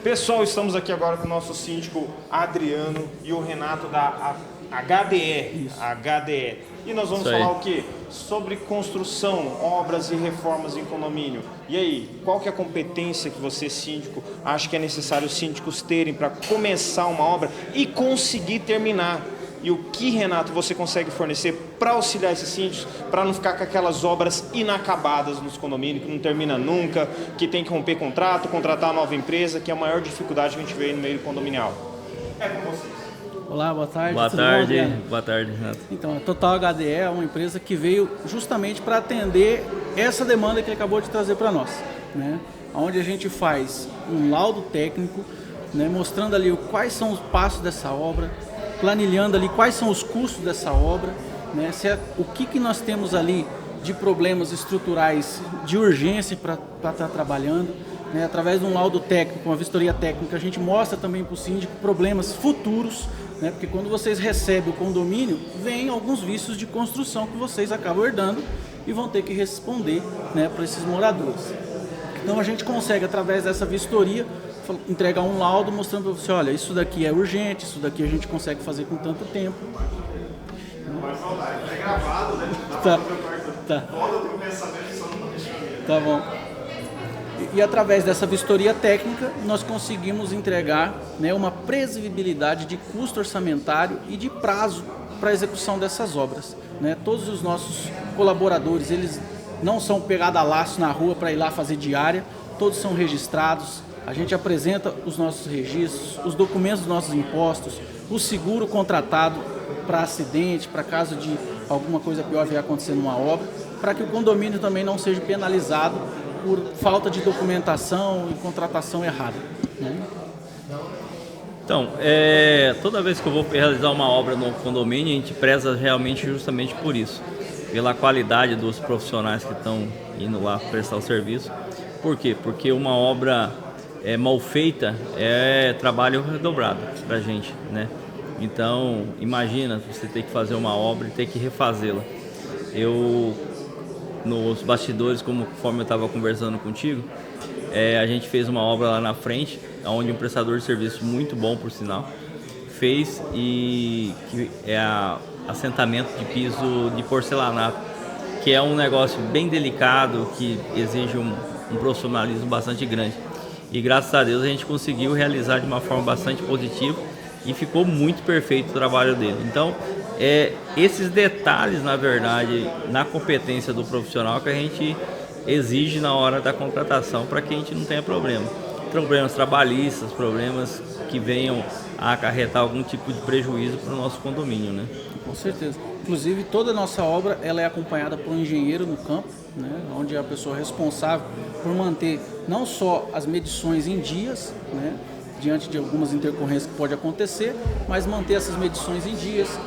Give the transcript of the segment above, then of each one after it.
Pessoal, estamos aqui agora com o nosso síndico Adriano e o Renato da HDE. HDE. E nós vamos falar o quê? Sobre construção, obras e reformas em condomínio. E aí, qual que é a competência que você, síndico, acha que é necessário os síndicos terem para começar uma obra e conseguir terminar? E o que, Renato, você consegue fornecer para auxiliar esses síndicos, para não ficar com aquelas obras inacabadas nos condomínios, que não termina nunca, que tem que romper contrato, contratar uma nova empresa, que é a maior dificuldade que a gente vê no meio condominial? É com vocês. Olá, boa tarde. Boa tarde, boa tarde, Renato. Então, a Total HDE é uma empresa que veio justamente para atender essa demanda que ele acabou de trazer para nós, né? Onde a gente faz um laudo técnico, né, mostrando ali quais são os passos dessa obra, planilhando ali quais são os custos dessa obra, né, o que nós temos ali de problemas estruturais de urgência para estar trabalhando, né, através de um laudo técnico, uma vistoria técnica, a gente mostra também para o síndico problemas futuros, né, porque quando vocês recebem o condomínio, vem alguns vícios de construção que vocês acabam herdando e vão ter que responder, né, para esses moradores. Então a gente consegue, através dessa vistoria, entregar um laudo mostrando para você, olha, isso daqui é urgente, isso daqui a gente consegue fazer com tanto tempo. É gravado, né? Tá. Tá bom. E através dessa vistoria técnica, nós conseguimos entregar, né, uma previsibilidade de custo orçamentário e de prazo para a execução dessas obras, né? Todos os nossos colaboradores, eles não são pegados a laço na rua para ir lá fazer diária, todos são registrados. A gente apresenta os nossos registros, os documentos dos nossos impostos, o seguro contratado para acidente, para caso de alguma coisa pior vier acontecer numa obra, para que o condomínio também não seja penalizado por falta de documentação e contratação errada, né? Então, toda vez que eu vou realizar uma obra no condomínio, a gente preza realmente justamente por isso, pela qualidade dos profissionais que estão indo lá prestar o serviço. Por quê? Porque uma obra mal feita é trabalho redobrado para a gente, né? Então, imagina você ter que fazer uma obra e ter que refazê-la. Nos bastidores, conforme eu estava conversando contigo, a gente fez uma obra lá na frente, onde um prestador de serviço muito bom, por sinal, fez, e que é assentamento de piso de porcelanato, que é um negócio bem delicado, que exige um profissionalismo bastante grande. E graças a Deus a gente conseguiu realizar de uma forma bastante positiva e ficou muito perfeito o trabalho dele. Então, esses detalhes, na verdade, na competência do profissional que a gente exige na hora da contratação, para que a gente não tenha problemas trabalhistas, problemas que venham a acarretar algum tipo de prejuízo para o nosso condomínio, né? Com certeza. Inclusive, toda a nossa obra ela é acompanhada por um engenheiro no campo, né, onde é a pessoa responsável por manter não só as medições em dias, né, diante de algumas intercorrências que pode acontecer, mas manter essas medições em dias,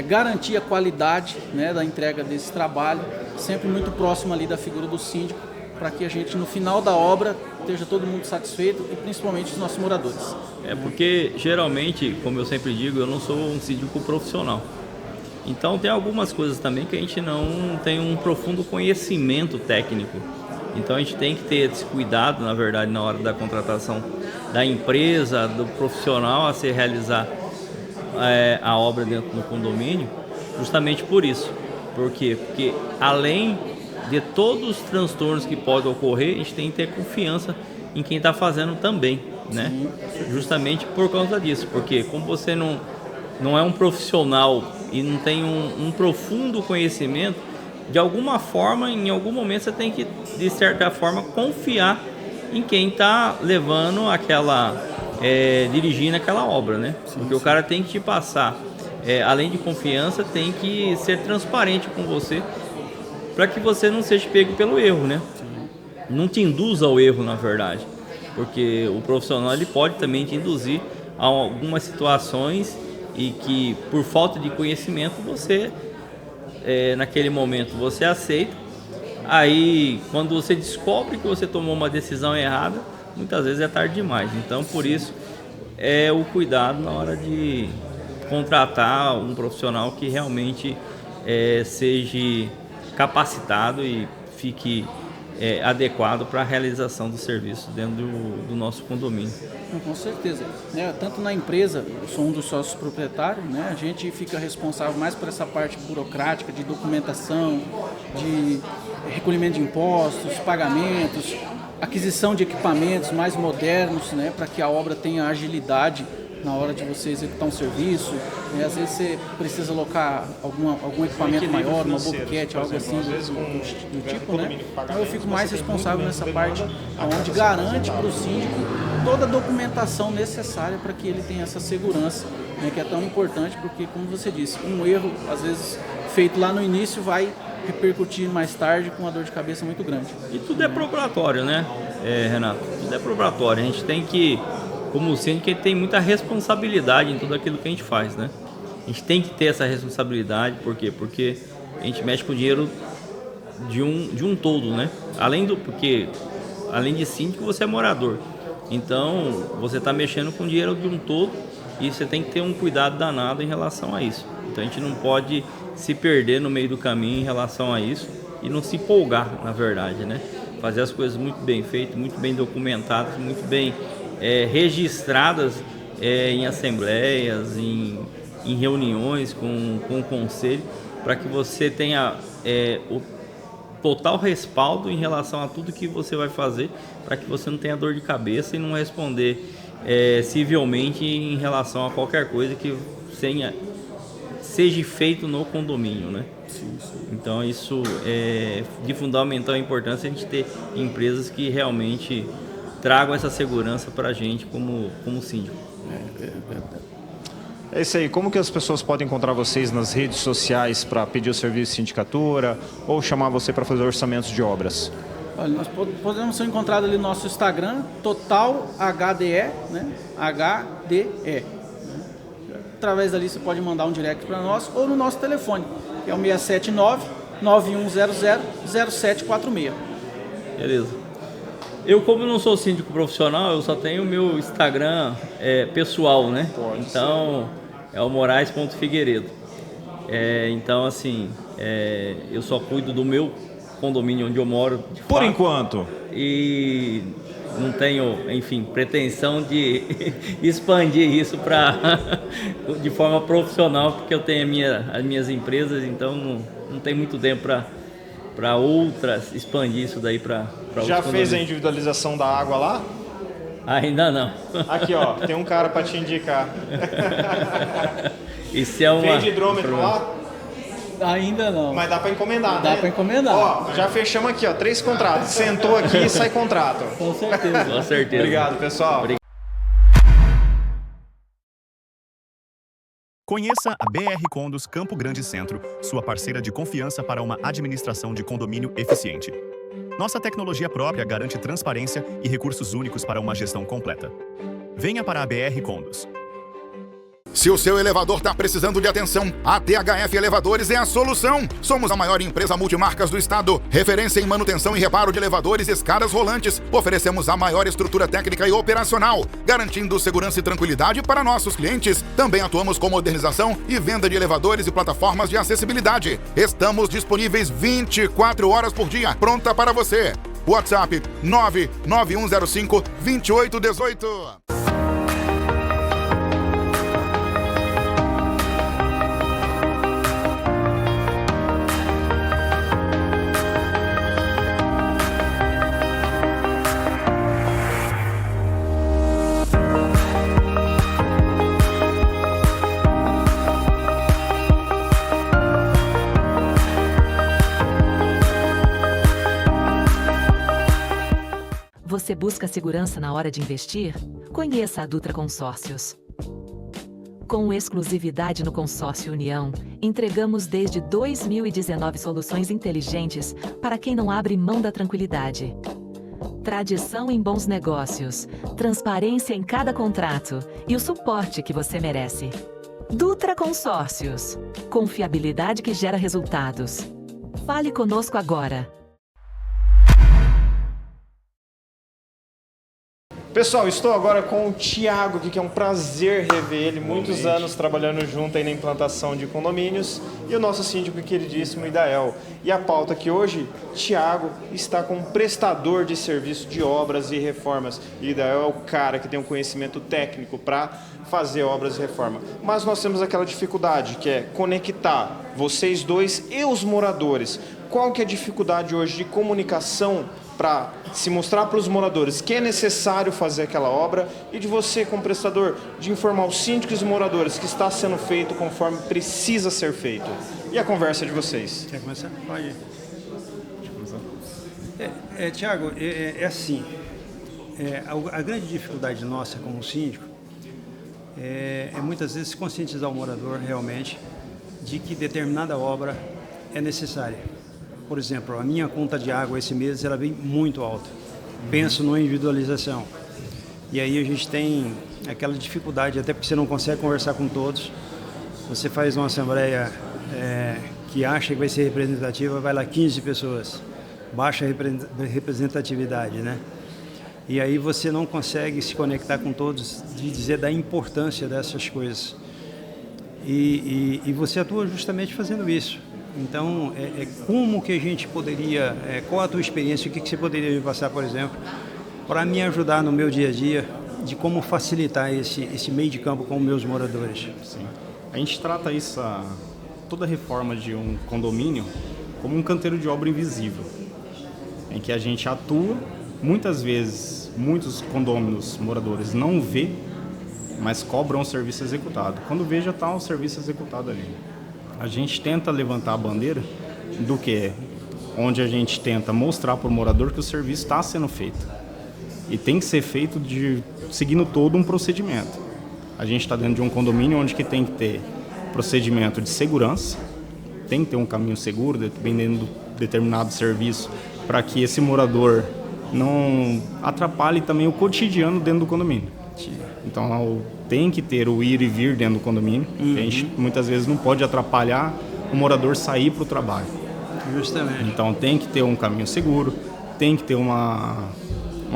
garantir a qualidade, né, da entrega desse trabalho, sempre muito próximo ali da figura do síndico, para que a gente, no final da obra, esteja todo mundo satisfeito e principalmente os nossos moradores. Porque geralmente, como eu sempre digo, eu não sou um síndico profissional. Então tem algumas coisas também que a gente não tem um profundo conhecimento técnico. Então a gente tem que ter esse cuidado, na verdade, na hora da contratação da empresa, do profissional a se realizar a obra dentro do condomínio, justamente por isso. Por quê? Porque além de todos os transtornos que podem ocorrer, a gente tem que ter confiança em quem está fazendo também, né? Justamente por causa disso, porque como você não é um profissional e não tem um profundo conhecimento, de alguma forma, em algum momento você tem que, de certa forma, confiar em quem está levando dirigindo aquela obra, né? Porque o cara tem que te passar, além de confiança, tem que ser transparente com você, para que você não seja pego pelo erro, né? Não te induza ao erro, na verdade, porque o profissional ele pode também te induzir a algumas situações e que, por falta de conhecimento, você, naquele momento, você aceita. Aí, quando você descobre que você tomou uma decisão errada, muitas vezes é tarde demais. Então, por isso, o cuidado na hora de contratar um profissional que realmente seja capacitado e fique adequado para a realização do serviço dentro do nosso condomínio. Com certeza. Tanto na empresa, eu sou um dos sócios proprietários, a gente fica responsável mais por essa parte burocrática de documentação, de recolhimento de impostos, pagamentos, aquisição de equipamentos mais modernos, para que a obra tenha agilidade na hora de você executar um serviço. Às vezes você precisa alocar algum equipamento maior, uma boquete, algo assim do tipo, Então eu fico mais responsável nessa parte, onde garante para o síndico toda a documentação necessária para que ele tenha essa segurança, que é tão importante, porque, como você disse, um erro, às vezes, feito lá no início vai repercutir mais tarde com uma dor de cabeça muito grande. E tudo é probatório, Renato? Tudo é probatório. A gente tem que, como síndico, a gente tem muita responsabilidade em tudo aquilo que a gente faz, A gente tem que ter essa responsabilidade, por quê? Porque a gente mexe com o dinheiro de um todo, Além de síndico, você é morador. Então, você está mexendo com o dinheiro de um todo e você tem que ter um cuidado danado em relação a isso. Então, a gente não pode se perder no meio do caminho em relação a isso e não se empolgar, na verdade, Fazer as coisas muito bem feitas, muito bem documentadas, muito bem registradas em assembleias, em reuniões com o conselho, para que você tenha o total respaldo em relação a tudo que você vai fazer, para que você não tenha dor de cabeça e não responder civilmente em relação a qualquer coisa que seja feito no condomínio, Sim. Então isso é de fundamental importância, a gente ter empresas que realmente tragam essa segurança para a gente como síndico. É isso aí. Como que as pessoas podem encontrar vocês nas redes sociais para pedir o serviço de sindicatura ou chamar você para fazer orçamentos de obras? Olha, nós podemos ser encontrados ali no nosso Instagram, Total HDE, HDE. Através dali você pode mandar um direct para nós ou no nosso telefone, que é o 679-9100-0746. Beleza. Eu, como não sou síndico profissional, eu só tenho o meu Instagram pessoal, Então, é o morais.figueiredo. Então, assim, eu só cuido do meu condomínio onde eu moro. Por enquanto. E não tenho, enfim, pretensão de expandir isso de forma profissional, porque eu tenho as minhas empresas, então não tem muito tempo para outras, expandir isso daí para outros. Já fez a individualização da água lá? Ainda não. Aqui, ó, tem um cara para te indicar. Isso é uma... Vende hidrômetro lá? Ainda não. Mas dá para encomendar, Dá para encomendar. Ó, já fechamos aqui, ó, 3 contratos. Sentou aqui e sai contrato. Com certeza. Com certeza. Obrigado, pessoal. Conheça a BR Condos Campo Grande Centro, sua parceira de confiança para uma administração de condomínio eficiente. Nossa tecnologia própria garante transparência e recursos únicos para uma gestão completa. Venha para a BR Condos. Se o seu elevador está precisando de atenção, a THF Elevadores é a solução. Somos a maior empresa multimarcas do estado, referência em manutenção e reparo de elevadores e escadas rolantes. Oferecemos a maior estrutura técnica e operacional, garantindo segurança e tranquilidade para nossos clientes. Também atuamos com modernização e venda de elevadores e plataformas de acessibilidade. Estamos disponíveis 24 horas por dia, pronta para você. WhatsApp 99105-2818. Você busca segurança na hora de investir? Conheça a Dutra Consórcios. Com exclusividade no Consórcio União, entregamos desde 2019 soluções inteligentes para quem não abre mão da tranquilidade. Tradição em bons negócios, transparência em cada contrato e o suporte que você merece. Dutra Consórcios. Confiabilidade que gera resultados. Fale conosco agora. Pessoal, estou agora com o Thiago aqui, que é um prazer rever ele. Muitos anos trabalhando junto aí na implantação de condomínios. E o nosso síndico queridíssimo, Idael. E a pauta aqui hoje, Thiago está como prestador de serviço de obras e reformas. E Idael é o cara que tem um conhecimento técnico para fazer obras e reforma. Mas nós temos aquela dificuldade, que é conectar vocês dois e os moradores. Qual que é a dificuldade hoje de comunicação para se mostrar para os moradores que é necessário fazer aquela obra e de você, como prestador, de informar os síndicos e os moradores que está sendo feito conforme precisa ser feito? E a conversa de vocês? Quer começar? Pode ir. Tiago, é assim, a grande dificuldade nossa como síndico é muitas vezes conscientizar o morador realmente de que determinada obra é necessária. Por exemplo, a minha conta de água esse mês ela vem muito alta. Penso na individualização. E aí a gente tem aquela dificuldade, até porque você não consegue conversar com todos. Você faz uma assembleia que acha que vai ser representativa, vai lá 15 pessoas. Baixa representatividade, né? E aí você não consegue se conectar com todos, de dizer da importância dessas coisas. E você atua justamente fazendo isso. Então, como que a gente poderia, qual a tua experiência, o que você poderia me passar, por exemplo, para me ajudar no meu dia a dia, de como facilitar esse meio de campo com os meus moradores? Sim. A gente trata toda reforma de um condomínio como um canteiro de obra invisível, em que a gente atua, muitas vezes, muitos condôminos moradores não vê, mas cobram o serviço executado. Quando vê, já está o serviço executado ali. A gente tenta levantar a bandeira do que? Onde a gente tenta mostrar para o morador que o serviço está sendo feito. E tem que ser feito seguindo todo um procedimento. A gente está dentro de um condomínio onde que tem que ter procedimento de segurança, tem que ter um caminho seguro, dependendo do determinado serviço, para que esse morador não atrapalhe também o cotidiano dentro do condomínio. Então tem que ter o ir e vir dentro do condomínio. A gente muitas vezes não pode atrapalhar o morador sair para o trabalho. Justamente. Então tem que ter um caminho seguro, tem que ter uma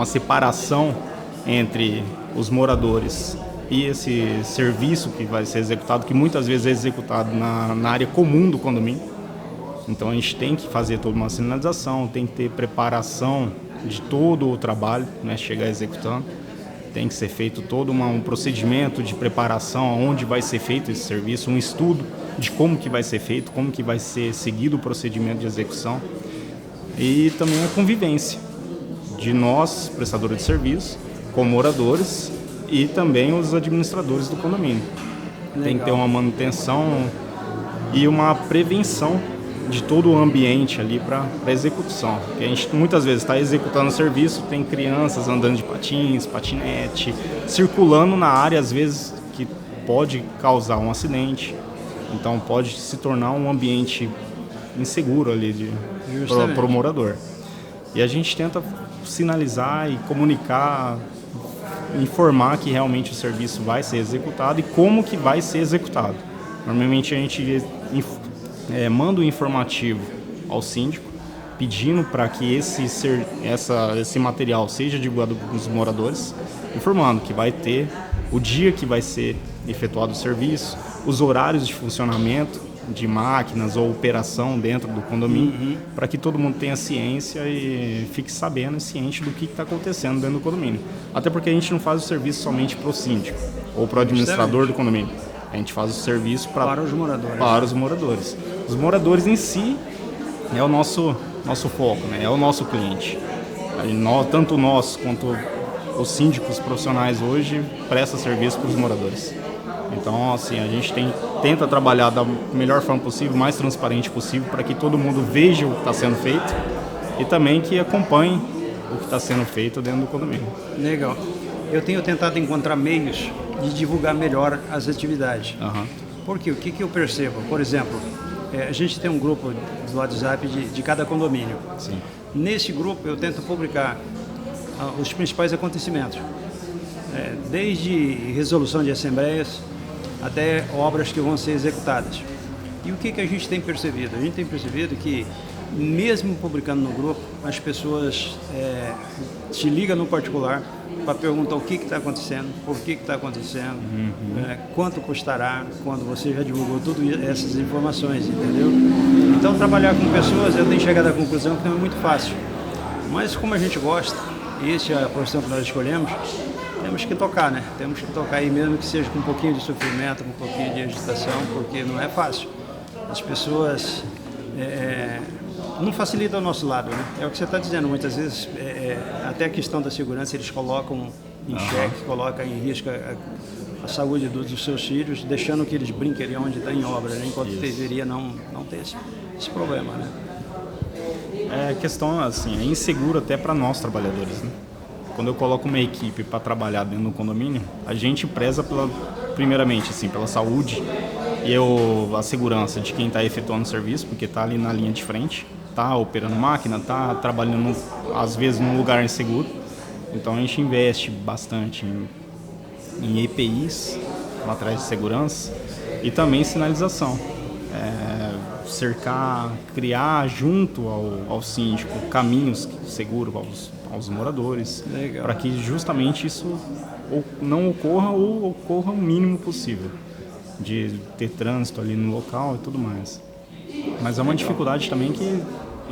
separação entre os moradores e esse serviço que vai ser executado, que muitas vezes é executado na área comum do condomínio. Então a gente tem que fazer toda uma sinalização, tem que ter preparação de todo o trabalho, né, chegar executando. Tem que ser feito todo um procedimento de preparação, onde vai ser feito esse serviço, um estudo de como que vai ser feito, como que vai ser seguido o procedimento de execução. E também a convivência de nós, prestadores de serviço, com moradores e também os administradores do condomínio. Legal. Tem que ter uma manutenção e uma prevenção de todo o ambiente ali para execução. Porque a gente muitas vezes está executando o serviço, tem crianças andando de patins, patinete, circulando na área, às vezes que pode causar um acidente. Então pode se tornar um ambiente inseguro ali para o morador. E a gente tenta sinalizar e comunicar, informar que realmente o serviço vai ser executado e como que vai ser executado. Normalmente a gente manda um informativo ao síndico pedindo para que esse material seja divulgado para os moradores, informando que vai ter o dia que vai ser efetuado o serviço, os horários de funcionamento de máquinas ou operação dentro do condomínio, para que todo mundo tenha ciência e fique sabendo e ciente do que está acontecendo dentro do condomínio. Até porque a gente não faz o serviço somente para o síndico ou para o administrador do condomínio. A gente faz o serviço para os moradores. Para os moradores. Os moradores em si é o nosso foco, né? É o nosso cliente. Tanto nós quanto os síndicos profissionais hoje prestam serviço para os moradores. Então, assim, a gente tenta trabalhar da melhor forma possível, mais transparente possível, para que todo mundo veja o que está sendo feito e também que acompanhe o que está sendo feito dentro do condomínio. Legal. Eu tenho tentado encontrar meios de divulgar melhor as atividades. Porque o que eu percebo? Por exemplo, a gente tem um grupo do WhatsApp de cada condomínio. Sim. Nesse grupo eu tento publicar os principais acontecimentos, desde resolução de assembleias até obras que vão ser executadas. E o que a gente tem percebido? A gente tem percebido que, mesmo publicando no grupo, as pessoas se ligam no particular, para perguntar o que está acontecendo, por que está acontecendo, quanto custará, quando você já divulgou todas essas informações, entendeu? Então, trabalhar com pessoas, eu tenho chegado à conclusão que não é muito fácil. Mas como a gente gosta, e essa é a profissão que nós escolhemos, temos que tocar, né? Temos que tocar aí mesmo que seja com um pouquinho de sofrimento, com um pouquinho de agitação, porque não é fácil. As pessoas não facilitam o nosso lado, né? É o que você está dizendo, muitas vezes, até a questão da segurança eles colocam em xeque, colocam em risco a saúde dos seus filhos, deixando que eles brinquem ali onde está em obra, né? Enquanto deveria não ter esse problema, né? É questão, assim, é inseguro até para nós trabalhadores, né? Quando eu coloco uma equipe para trabalhar dentro do condomínio, a gente preza primeiramente, assim, pela saúde e a segurança de quem está efetuando o serviço, porque está ali na linha de frente, está operando máquina, está trabalhando, às vezes, num lugar inseguro. Então, a gente investe bastante em EPIs, materiais de segurança, e também sinalização. Cercar, criar junto ao síndico caminhos seguros aos moradores, para que justamente isso não ocorra ou ocorra o mínimo possível, de ter trânsito ali no local e tudo mais. Mas é uma dificuldade também que é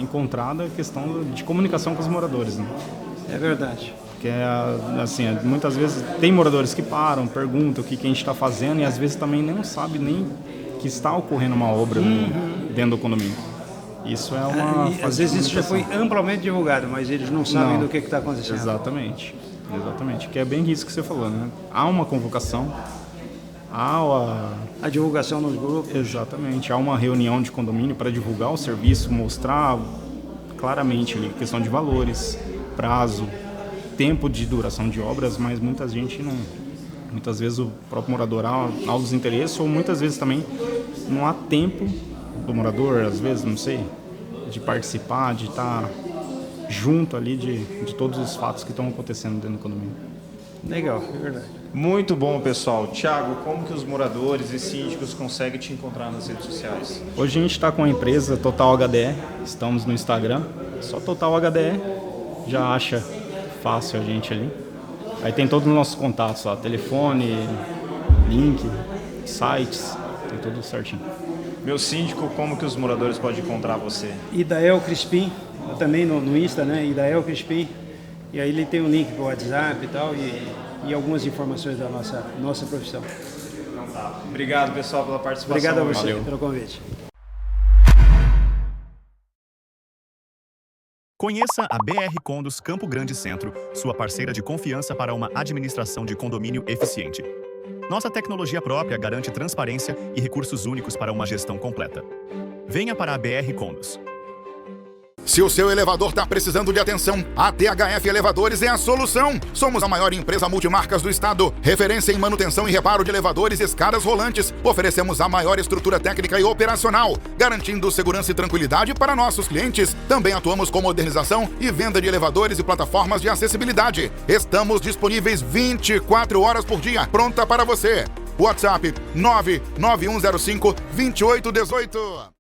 encontrada a questão de comunicação com os moradores, né? É verdade. Porque, assim, muitas vezes tem moradores que param, perguntam o que a gente está fazendo e às vezes também não sabe nem que está ocorrendo uma obra dentro do condomínio. Isso é uma... às vezes isso já foi amplamente divulgado, mas eles não sabem do que está acontecendo. Exatamente. Que é bem isso que você falou, né? Há uma convocação, há a divulgação nos grupos. Exatamente. Há uma reunião de condomínio para divulgar o serviço, mostrar claramente ali questão de valores, prazo, tempo de duração de obras, mas muita gente não... Muitas vezes o próprio morador há os interesses, ou muitas vezes também não há tempo do morador, às vezes, não sei, de participar, de estar junto ali de todos os fatos que estão acontecendo dentro do condomínio. Legal, é verdade. Muito bom, pessoal. Tiago, como que os moradores e síndicos conseguem te encontrar nas redes sociais? Hoje a gente está com a empresa Total HDE, estamos no Instagram, só Total HDE, já acha fácil a gente ali. Aí tem todos os nossos contatos lá, telefone, link, sites, tem tudo certinho. Meu síndico, como que os moradores podem encontrar você? Idael Crispim, também no Insta, né? Idael Crispim. E aí ele tem um link para o WhatsApp e tal, e algumas informações da nossa profissão. Então tá. Obrigado, pessoal, pela participação. Obrigado a você pelo convite. Conheça a BR Condos Campo Grande Centro, sua parceira de confiança para uma administração de condomínio eficiente. Nossa tecnologia própria garante transparência e recursos únicos para uma gestão completa. Venha para a BR Condos. Se o seu elevador está precisando de atenção, a THF Elevadores é a solução. Somos a maior empresa multimarcas do estado, referência em manutenção e reparo de elevadores e escadas rolantes. Oferecemos a maior estrutura técnica e operacional, garantindo segurança e tranquilidade para nossos clientes. Também atuamos com modernização e venda de elevadores e plataformas de acessibilidade. Estamos disponíveis 24 horas por dia, pronta para você. WhatsApp 99105-2818.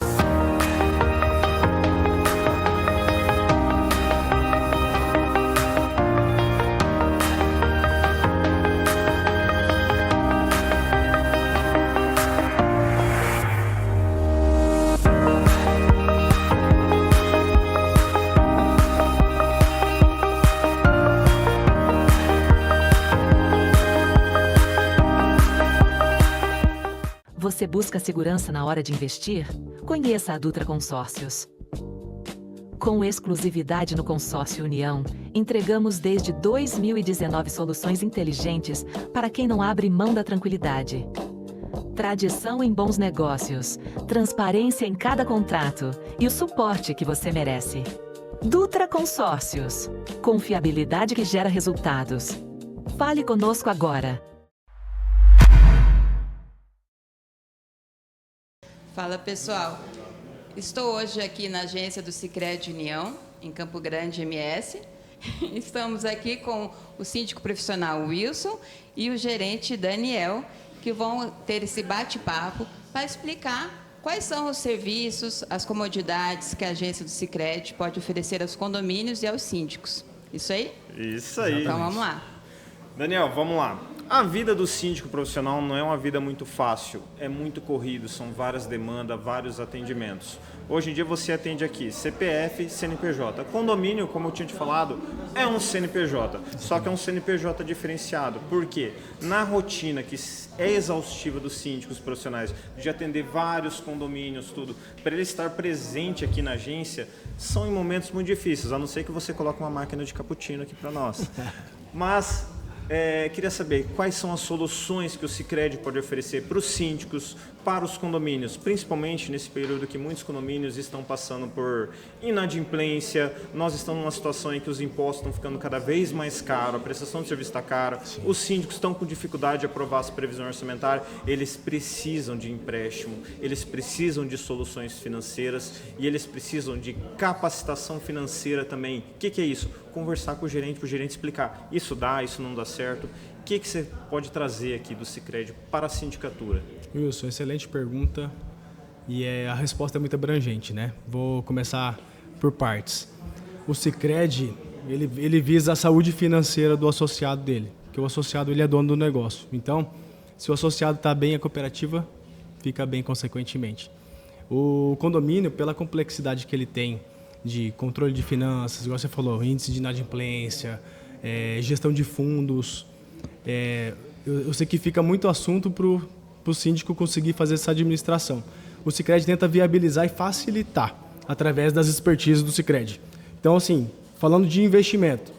Você busca segurança na hora de investir? Conheça a Dutra Consórcios. Com exclusividade no Consórcio União, entregamos desde 2019 soluções inteligentes para quem não abre mão da tranquilidade. Tradição em bons negócios, transparência em cada contrato e o suporte que você merece. Dutra Consórcios. Confiabilidade que gera resultados. Fale conosco agora. Fala, pessoal. Estou hoje aqui na agência do Sicredi União, em Campo Grande, MS. Estamos aqui com o síndico profissional Wilson e o gerente Daniel, que vão ter esse bate-papo para explicar quais são os serviços, as comodidades que a agência do Sicredi pode oferecer aos condomínios e aos síndicos. Isso aí? Isso aí. Então, vamos lá. Daniel, vamos lá. A vida do síndico profissional não é uma vida muito fácil, é muito corrido, são várias demandas, vários atendimentos. Hoje em dia você atende aqui CPF, CNPJ. Condomínio, como eu tinha te falado, é um CNPJ, só que é um CNPJ diferenciado. Por quê? Na rotina que é exaustiva dos síndicos profissionais, de atender vários condomínios, tudo, para ele estar presente aqui na agência, são em momentos muito difíceis, a não ser que você coloque uma máquina de cappuccino aqui para nós. Mas queria saber quais são as soluções que o Sicredi pode oferecer para os síndicos, para os condomínios, principalmente nesse período que muitos condomínios estão passando por inadimplência. Nós estamos numa situação em que os impostos estão ficando cada vez mais caros, a prestação de serviço está cara, os síndicos estão com dificuldade de aprovar as previsões orçamentárias, eles precisam de empréstimo, eles precisam de soluções financeiras e eles precisam de capacitação financeira também. O que é isso? Conversar com o gerente, para o gerente explicar, isso dá, isso não dá certo. O que você pode trazer aqui do Sicredi para a sindicatura? Wilson, excelente pergunta e a resposta é muito abrangente, né? Vou começar por partes. O Sicredi, ele visa a saúde financeira do associado dele, porque o associado ele é dono do negócio. Então, se o associado está bem, a cooperativa fica bem consequentemente. O condomínio, pela complexidade que ele tem de controle de finanças, igual você falou, índice de inadimplência, gestão de fundos, eu sei que fica muito assunto para o síndico conseguir fazer essa administração. O Sicredi tenta viabilizar e facilitar através das expertises do Sicredi. Então, assim, falando de investimento,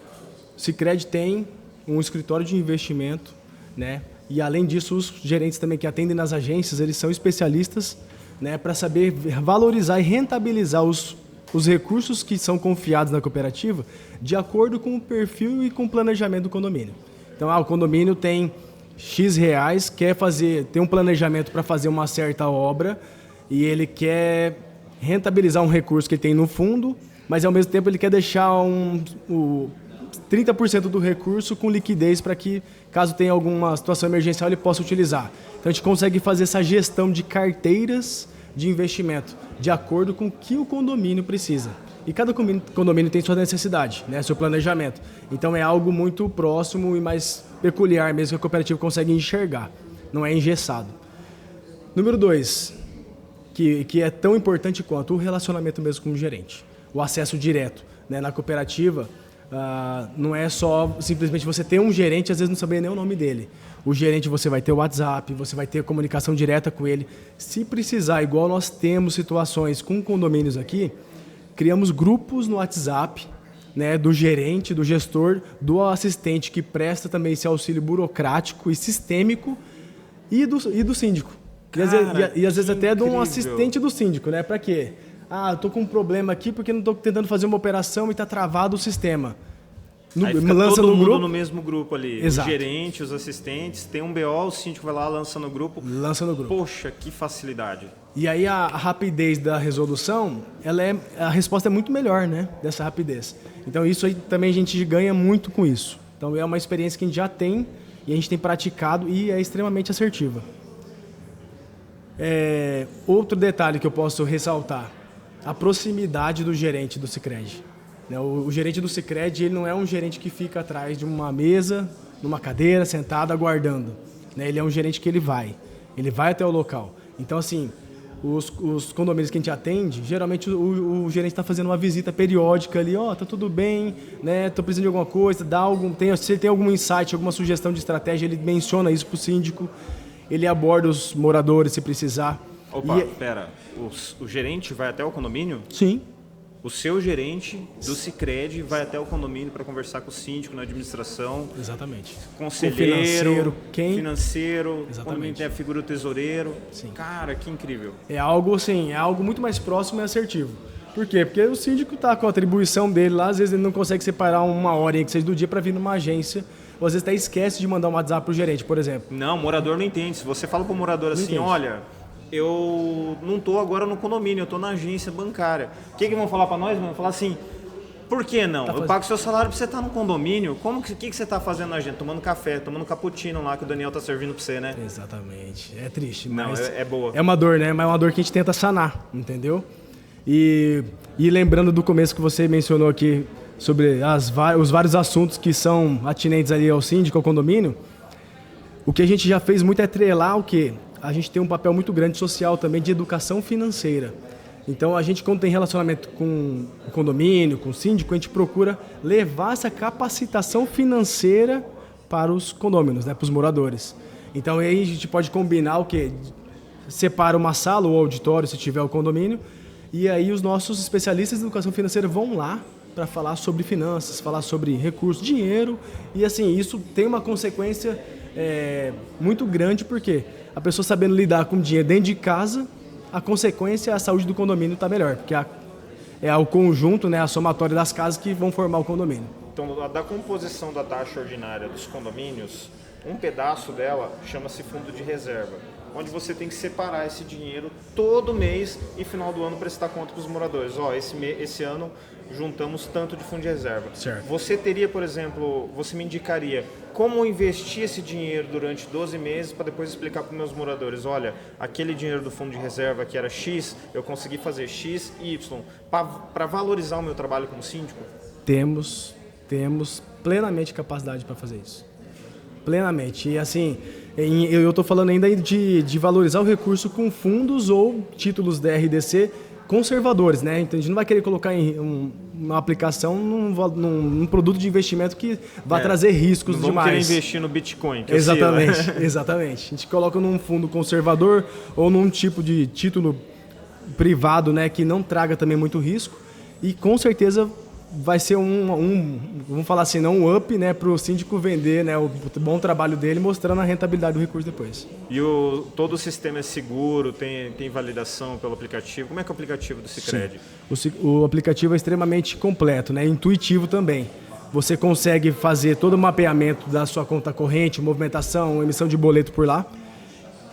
o Sicredi tem um escritório de investimento, né? E além disso, os gerentes também que atendem nas agências, eles são especialistas, né, para saber valorizar e rentabilizar os recursos que são confiados na cooperativa de acordo com o perfil e com o planejamento do condomínio. Então, o condomínio tem X reais, tem um planejamento para fazer uma certa obra e ele quer rentabilizar um recurso que ele tem no fundo, mas ao mesmo tempo ele quer deixar 30% do recurso com liquidez para que, caso tenha alguma situação emergencial, ele possa utilizar. Então a gente consegue fazer essa gestão de carteiras de investimento de acordo com o que o condomínio precisa. E cada condomínio tem sua necessidade, né, seu planejamento. Então é algo muito próximo e mais peculiar mesmo que a cooperativa consegue enxergar. Não é engessado. Número 2, que é tão importante quanto o relacionamento mesmo com o gerente. O acesso direto, né, na cooperativa. Não é só simplesmente você ter um gerente, às vezes não saber nem o nome dele. O gerente, você vai ter o WhatsApp, você vai ter comunicação direta com ele. Se precisar, igual nós temos situações com condomínios aqui, criamos grupos no WhatsApp, né, do gerente, do gestor, do assistente que presta também esse auxílio burocrático e sistêmico e do síndico. E às vezes até de um assistente do síndico, né? Para quê? Eu tô com um problema aqui porque não estou tentando fazer uma operação e está travado o sistema. Aí fica lança todo no mundo grupo. no mesmo grupo ali. Exato. O gerente, os assistentes, tem um BO, o síndico vai lá, lança no grupo. Lança no grupo. Poxa, que facilidade. E aí a rapidez da resolução, a resposta é muito melhor, né? Dessa rapidez. Então isso aí também a gente ganha muito com isso. Então é uma experiência que a gente já tem e a gente tem praticado e é extremamente assertiva. Outro detalhe que eu posso ressaltar, a proximidade do gerente do Sicredi. O gerente do Sicredi, ele não é um gerente que fica atrás de uma mesa, numa cadeira, sentado, aguardando. Ele é um gerente que ele vai até o local. Então, assim, os condomínios que a gente atende, geralmente o gerente está fazendo uma visita periódica ali, tá tudo bem, né? Tô precisando de alguma coisa, se ele tem algum insight, alguma sugestão de estratégia, ele menciona isso para o síndico, ele aborda os moradores se precisar. Opa, pera, o gerente vai até o condomínio? Sim. O seu gerente do Sicredi vai até o condomínio para conversar com o síndico na administração. Exatamente. Conselheiro, financeiro, Exatamente. condomínio tem a figura do tesoureiro. Sim. Cara, que incrível. É algo muito mais próximo e assertivo. Por quê? Porque o síndico está com a atribuição dele lá, às vezes ele não consegue separar uma hora que seja do dia para vir numa agência, ou às vezes até esquece de mandar um WhatsApp para o gerente, por exemplo. Não, o morador não entende. Se você fala para o morador assim, olha, eu não estou agora no condomínio, eu estou na agência bancária. O que vão falar para nós? Vão falar assim, por que não? Eu pago seu salário para você estar no condomínio. O que você está fazendo na agência? Tomando café, tomando cappuccino lá que o Daniel está servindo para você, né? Exatamente. É triste, não, mas é boa. É uma dor, né? Mas é uma dor que a gente tenta sanar, entendeu? E lembrando do começo que você mencionou aqui sobre os vários assuntos que são atinentes ali ao síndico, ao condomínio, o que a gente já fez muito é atrelar o quê? A gente tem um papel muito grande social também de educação financeira. Então, a gente, quando tem relacionamento com o condomínio, com o síndico, a gente procura levar essa capacitação financeira para os condôminos, né, para os moradores. Então, aí a gente pode combinar o quê? Separa uma sala ou auditório, se tiver o condomínio, e aí os nossos especialistas em educação financeira vão lá para falar sobre finanças, falar sobre recursos, dinheiro, e assim, isso tem uma consequência muito grande, porque a pessoa sabendo lidar com dinheiro dentro de casa, a consequência é a saúde do condomínio está melhor, porque é o conjunto, né, a somatória das casas que vão formar o condomínio. Então, da composição da taxa ordinária dos condomínios, um pedaço dela chama-se fundo de reserva, onde você tem que separar esse dinheiro todo mês e final do ano prestar conta para os moradores. Esse ano juntamos tanto de fundo de reserva. Certo. Você teria, por exemplo, você me indicaria como investir esse dinheiro durante 12 meses para depois explicar para os meus moradores, olha, aquele dinheiro do fundo de reserva que era X, eu consegui fazer X e Y, para valorizar o meu trabalho como síndico? Temos plenamente capacidade para fazer isso. Plenamente. E assim, eu estou falando ainda de valorizar o recurso com fundos ou títulos da RDC conservadores, né? Então a gente não vai querer colocar em uma aplicação num produto de investimento que vai trazer riscos demais. Não vamos querer investir no Bitcoin. Que exatamente, exatamente. A gente coloca num fundo conservador ou num tipo de título privado, né, que não traga também muito risco, e com certeza vai ser vamos falar assim, não um up, né, para o síndico vender, né, o bom trabalho dele, mostrando a rentabilidade do recurso depois. E todo o sistema é seguro, tem validação pelo aplicativo. Como é que é o aplicativo do Sicredi? O aplicativo é extremamente completo, né, intuitivo também. Você consegue fazer todo o mapeamento da sua conta corrente, movimentação, emissão de boleto por lá.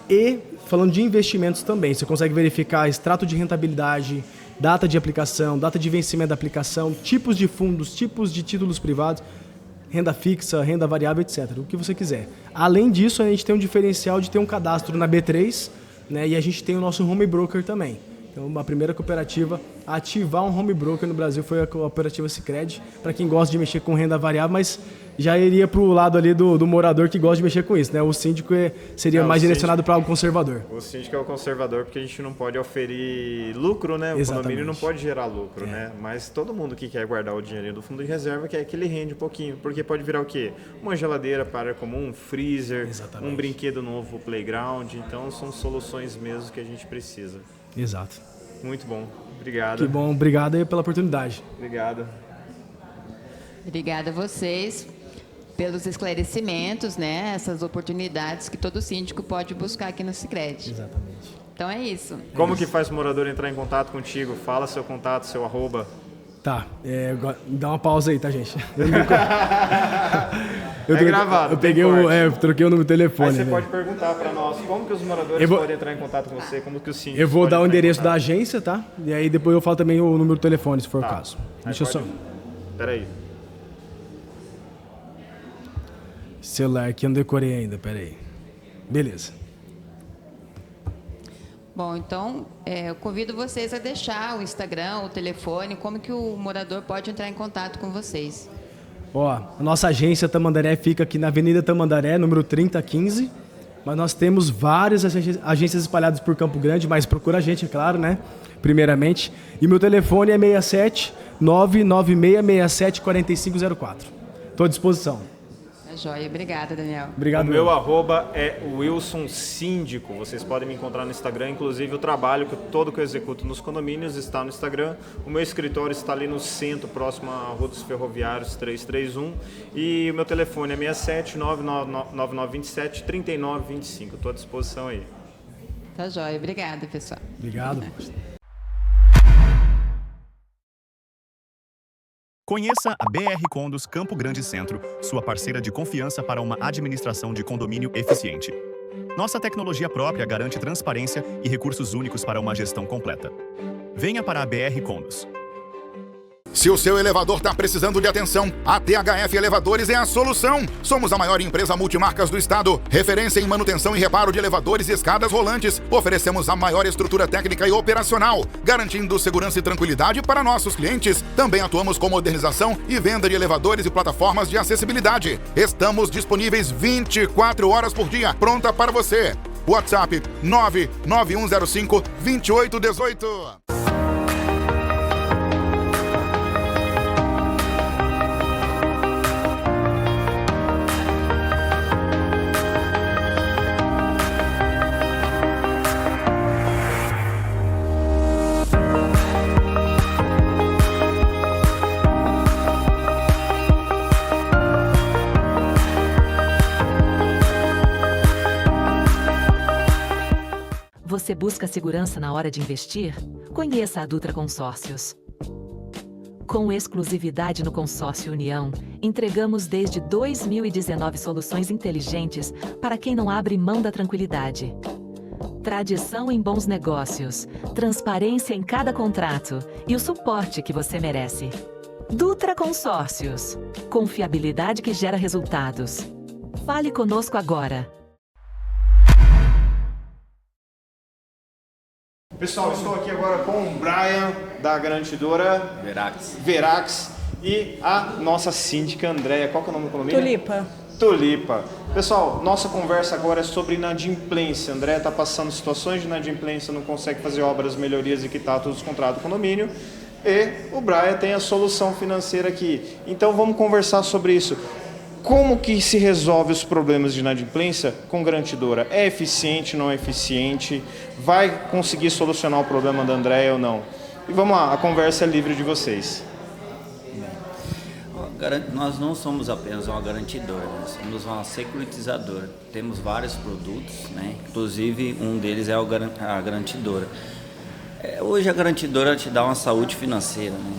E falando de investimentos também, você consegue verificar extrato de rentabilidade, data de aplicação, data de vencimento da aplicação, tipos de fundos, tipos de títulos privados, renda fixa, renda variável, etc. O que você quiser. Além disso, a gente tem um diferencial de ter um cadastro na B3, né, e a gente tem o nosso home broker também. Então, a primeira cooperativa a ativar um home broker no Brasil foi a cooperativa Sicredi, para quem gosta de mexer com renda variável, mas já iria para o lado ali do morador que gosta de mexer com isso, né? O síndico seria mais direcionado para algo conservador. O síndico é o conservador porque a gente não pode oferir lucro, né? O condomínio não pode gerar lucro, né? Mas todo mundo que quer guardar o dinheirinho do fundo de reserva quer que ele rende um pouquinho, porque pode virar o quê? Uma geladeira para área comum, um freezer, um brinquedo novo, playground. Então são soluções mesmo que a gente precisa. Exato. Muito bom. Obrigado. Que bom. Obrigado aí pela oportunidade. Obrigado. Obrigada a vocês pelos esclarecimentos, né? Essas oportunidades que todo síndico pode buscar aqui no Sicredi. Exatamente. Então é isso. Como que faz o morador entrar em contato contigo? Fala seu contato, seu @. Tá, dá uma pausa aí, tá, gente? Gravado. Eu peguei troquei o número do telefone. Aí você pode perguntar para nós como que os moradores podem entrar em contato com você, como que o síndico. Eu vou dar o endereço da agência, tá? E aí depois eu falo também o número do telefone, se for o caso. Deixa eu só. Peraí. Celular aqui eu não decorei ainda, peraí. Beleza. Bom, então eu convido vocês a deixar o Instagram, o telefone, como que o morador pode entrar em contato com vocês. Ó, a nossa agência Tamandaré fica aqui na Avenida Tamandaré, número 3015. Mas nós temos várias agências espalhadas por Campo Grande, mas procura a gente, é claro, né? Primeiramente. E meu telefone é 67 99667 4504. Estou à disposição. É jóia. Obrigada, Daniel. Obrigado. O meu @ é Wilson Síndico. Vocês podem me encontrar no Instagram. Inclusive, o trabalho que eu executo nos condomínios está no Instagram. O meu escritório está ali no centro, próximo à Rua dos Ferroviários 331. E o meu telefone é 67 9927 3925. Estou à disposição aí. Tá jóia. Obrigada, pessoal. Obrigado. Conheça a BR Condos Campo Grande Centro, sua parceira de confiança para uma administração de condomínio eficiente. Nossa tecnologia própria garante transparência e recursos únicos para uma gestão completa. Venha para a BR Condos. Se o seu elevador está precisando de atenção, a THF Elevadores é a solução. Somos a maior empresa multimarcas do estado, referência em manutenção e reparo de elevadores e escadas rolantes. Oferecemos a maior estrutura técnica e operacional, garantindo segurança e tranquilidade para nossos clientes. Também atuamos com modernização e venda de elevadores e plataformas de acessibilidade. Estamos disponíveis 24 horas por dia, pronta para você. WhatsApp 99105-2818. Você busca segurança na hora de investir? Conheça a Dutra Consórcios. Com exclusividade no Consórcio União, entregamos desde 2019 soluções inteligentes para quem não abre mão da tranquilidade. Tradição em bons negócios, transparência em cada contrato e o suporte que você merece. Dutra Consórcios. Confiabilidade que gera resultados. Fale conosco agora. Pessoal, estou aqui agora com o Brian, da garantidora Verax, e a nossa síndica Andréia. Qual que é o nome do condomínio? Tulipa. Pessoal, nossa conversa agora é sobre inadimplência. A Andréia está passando situações de inadimplência, não consegue fazer obras, melhorias e quitar todos os contratos do condomínio. E o Brian tem a solução financeira aqui. Então vamos conversar sobre isso. Como que se resolve os problemas de inadimplência com garantidora? É eficiente, não é eficiente? Vai conseguir solucionar o problema da Andréia ou não? E vamos lá, a conversa é livre de vocês. Nós não somos apenas uma garantidora, nós somos uma securitizadora. Temos vários produtos, né? Inclusive um deles é a garantidora. Hoje a garantidora te dá uma saúde financeira, né?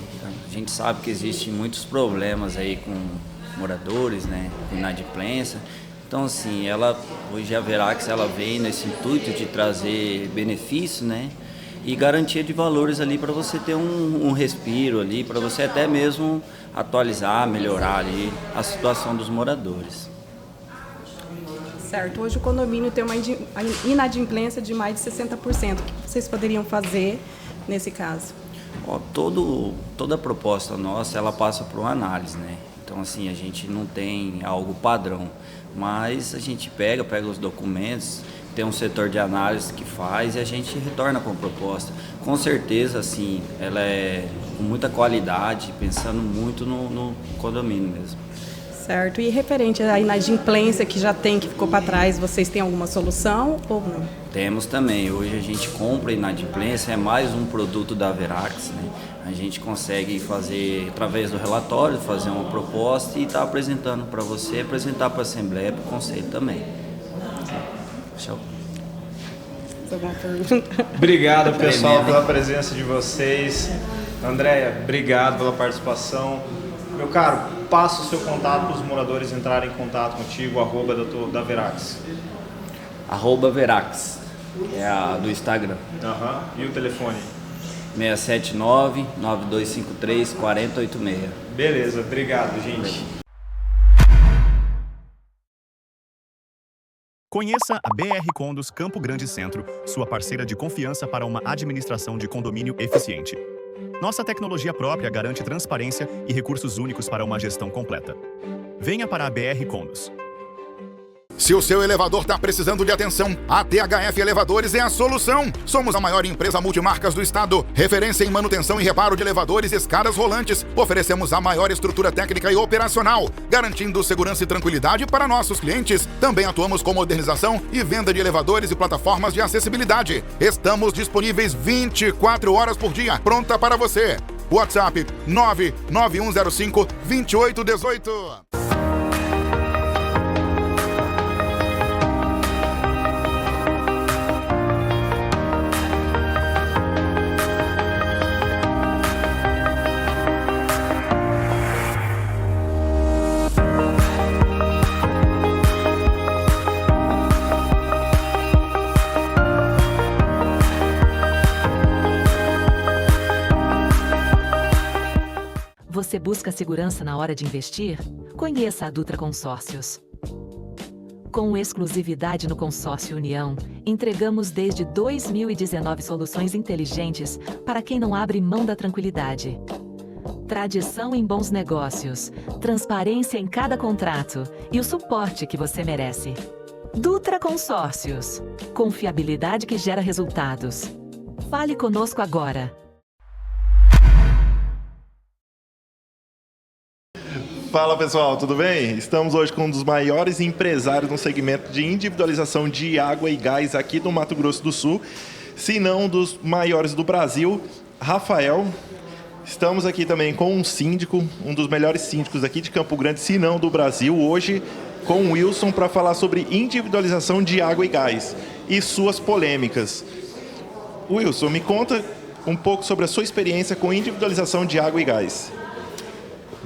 A gente sabe que existem muitos problemas aí com moradores, né, com inadimplência. Então, assim, hoje a Verax, ela vem nesse intuito de trazer benefício, né, e garantia de valores ali para você ter um respiro ali, para você até mesmo atualizar, melhorar ali a situação dos moradores. Certo. Hoje o condomínio tem uma inadimplência de mais de 60%. O que vocês poderiam fazer nesse caso? Toda a proposta nossa, ela passa por uma análise, né? Então, assim, a gente não tem algo padrão, mas a gente pega os documentos, tem um setor de análise que faz e a gente retorna com a proposta. Com certeza, assim, ela é com muita qualidade, pensando muito no condomínio mesmo. Certo. E referente à inadimplência que já tem, que ficou para trás, vocês têm alguma solução ou não? Temos também. Hoje a gente compra inadimplência, é mais um produto da Verax, né? A gente consegue fazer, através do relatório, fazer uma proposta e estar apresentando para você, apresentar para a Assembleia, para o Conselho também. Show. Obrigado, pessoal, pela presença de vocês. Andréia, obrigado pela participação. Meu caro, passa o seu contato para os moradores entrarem em contato contigo, @da Verax. @Verax, é a do Instagram. E o telefone? 679-9253-4086. Beleza, obrigado, gente. Conheça a BR Condos Campo Grande Centro, sua parceira de confiança para uma administração de condomínio eficiente. Nossa tecnologia própria garante transparência e recursos únicos para uma gestão completa. Venha para a BR Condos. Se o seu elevador está precisando de atenção, a THF Elevadores é a solução. Somos a maior empresa multimarcas do estado, referência em manutenção e reparo de elevadores e escadas rolantes. Oferecemos a maior estrutura técnica e operacional, garantindo segurança e tranquilidade para nossos clientes. Também atuamos com modernização e venda de elevadores e plataformas de acessibilidade. Estamos disponíveis 24 horas por dia, pronta para você. WhatsApp 99105-2818. Você busca segurança na hora de investir? Conheça a Dutra Consórcios. Com exclusividade no Consórcio União, entregamos desde 2019 soluções inteligentes para quem não abre mão da tranquilidade. Tradição em bons negócios, transparência em cada contrato e o suporte que você merece. Dutra Consórcios. Confiabilidade que gera resultados. Fale conosco agora. Fala pessoal, tudo bem? Estamos hoje com um dos maiores empresários no segmento de individualização de água e gás aqui do Mato Grosso do Sul, se não um dos maiores do Brasil, Rafael. Estamos aqui também com um síndico, um dos melhores síndicos aqui de Campo Grande, se não do Brasil, hoje com o Wilson para falar sobre individualização de água e gás e suas polêmicas. Wilson, me conta um pouco sobre a sua experiência com individualização de água e gás.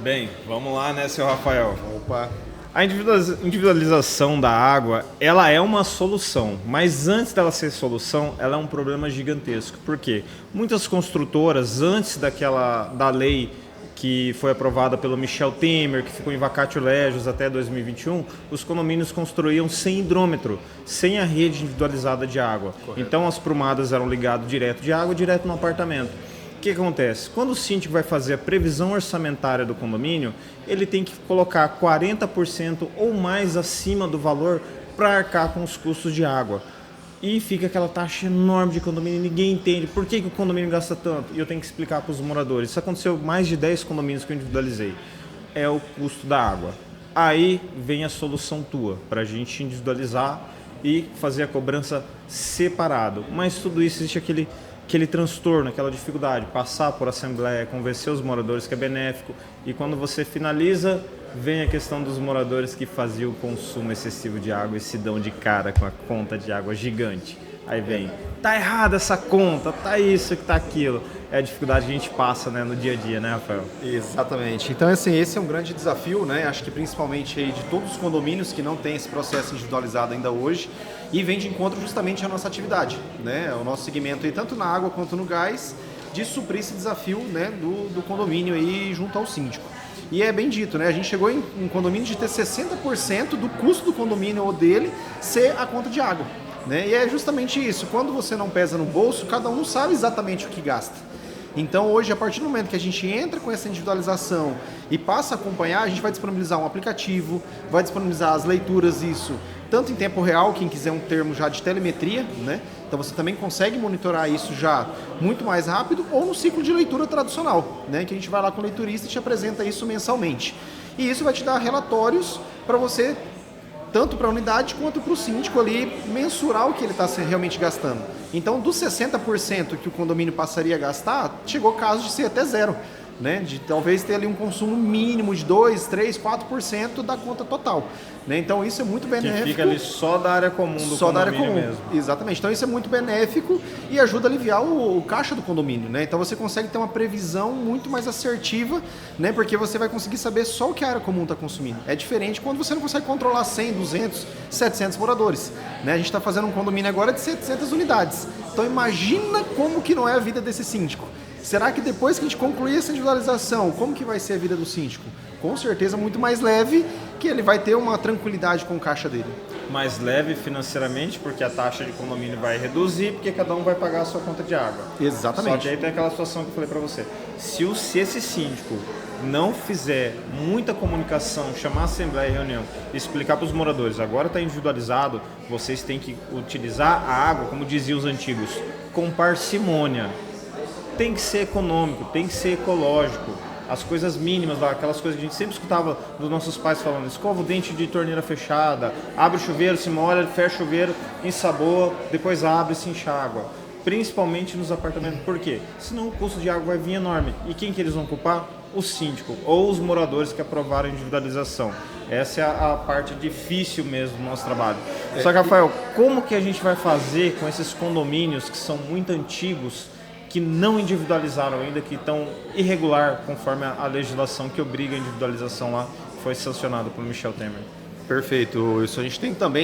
Bem, vamos lá, né, seu Rafael? Opa! A individualização da água, ela é uma solução, mas antes dela ser solução, ela é um problema gigantesco. Por quê? Muitas construtoras, antes da lei que foi aprovada pelo Michel Temer, que ficou em vacatio legis até 2021, os condomínios construíam sem hidrômetro, sem a rede individualizada de água. Correto. Então as prumadas eram ligadas direto de água, direto no apartamento. O que acontece? Quando o síndico vai fazer a previsão orçamentária do condomínio, ele tem que colocar 40% ou mais acima do valor para arcar com os custos de água. E fica aquela taxa enorme de condomínio, ninguém entende por que o condomínio gasta tanto. E eu tenho que explicar para os moradores. Isso aconteceu em mais de 10 condomínios que eu individualizei. É o custo da água. Aí vem a solução tua, para a gente individualizar e fazer a cobrança separado. Mas tudo isso existe aquele transtorno, aquela dificuldade, passar por assembleia, convencer os moradores que é benéfico, e quando você finaliza, vem a questão dos moradores que faziam o consumo excessivo de água e se dão de cara com a conta de água gigante. Aí vem, tá errada essa conta, tá isso, tá aquilo. É a dificuldade que a gente passa, né, no dia a dia, né, Rafael? Exatamente. Então, assim, esse é um grande desafio, né? Acho que principalmente aí de todos os condomínios que não têm esse processo individualizado ainda hoje, e vem de encontro justamente à nossa atividade, né? O nosso segmento aí, tanto na água quanto no gás, de suprir esse desafio, né, do condomínio aí junto ao síndico. E é bem dito, né? A gente chegou em um condomínio de ter 60% do custo do condomínio ou dele ser a conta de água, né? E é justamente isso. Quando você não pesa no bolso, cada um sabe exatamente o que gasta. Então hoje, a partir do momento que a gente entra com essa individualização e passa a acompanhar, a gente vai disponibilizar um aplicativo, vai disponibilizar as leituras, isso tanto em tempo real, quem quiser um termo já de telemetria, né? Então você também consegue monitorar isso já muito mais rápido, ou no ciclo de leitura tradicional, né? Que a gente vai lá com o leiturista e te apresenta isso mensalmente. E isso vai te dar relatórios para você, tanto para a unidade quanto para o síndico ali, mensurar o que ele está realmente gastando. Então, dos 60% que o condomínio passaria a gastar, chegou caso de ser até zero, né? De talvez ter ali um consumo mínimo de 2%, 3%, 4% da conta total, né? Então isso é muito benéfico. Que fica ali só da área comum do só da área condomínio comum mesmo. Exatamente. Então isso é muito benéfico e ajuda a aliviar o caixa do condomínio, né? Então você consegue ter uma previsão muito mais assertiva, né? Porque você vai conseguir saber só o que a área comum está consumindo. É diferente quando você não consegue controlar 100, 200, 700 moradores, né? A gente está fazendo um condomínio agora de 700 unidades. Então imagina como que não é a vida desse síndico. Será que depois que a gente concluir essa individualização, como que vai ser a vida do síndico? Com certeza muito mais leve, que ele vai ter uma tranquilidade com o caixa dele. Mais leve financeiramente, porque a taxa de condomínio vai reduzir, porque cada um vai pagar a sua conta de água. Exatamente. Só que aí tem aquela situação que eu falei para você. Se esse síndico não fizer muita comunicação, chamar a assembleia e reunião, explicar para os moradores, agora está individualizado, vocês têm que utilizar a água, como diziam os antigos, com parcimônia. Tem que ser econômico, tem que ser ecológico. As coisas mínimas, aquelas coisas que a gente sempre escutava dos nossos pais falando, escova o dente de torneira fechada, abre o chuveiro, se molha, fecha o chuveiro, ensaboa, depois abre e se enxágua. Principalmente nos apartamentos. Por quê? Senão o custo de água vai vir enorme. E quem que eles vão culpar? O síndico ou os moradores que aprovaram a individualização. Essa é a parte difícil mesmo do nosso trabalho. Só que, Rafael, como que a gente vai fazer com esses condomínios que são muito antigos, que não individualizaram ainda, que estão irregular conforme a legislação que obriga a individualização lá, foi sancionada por Michel Temer? Perfeito, isso a gente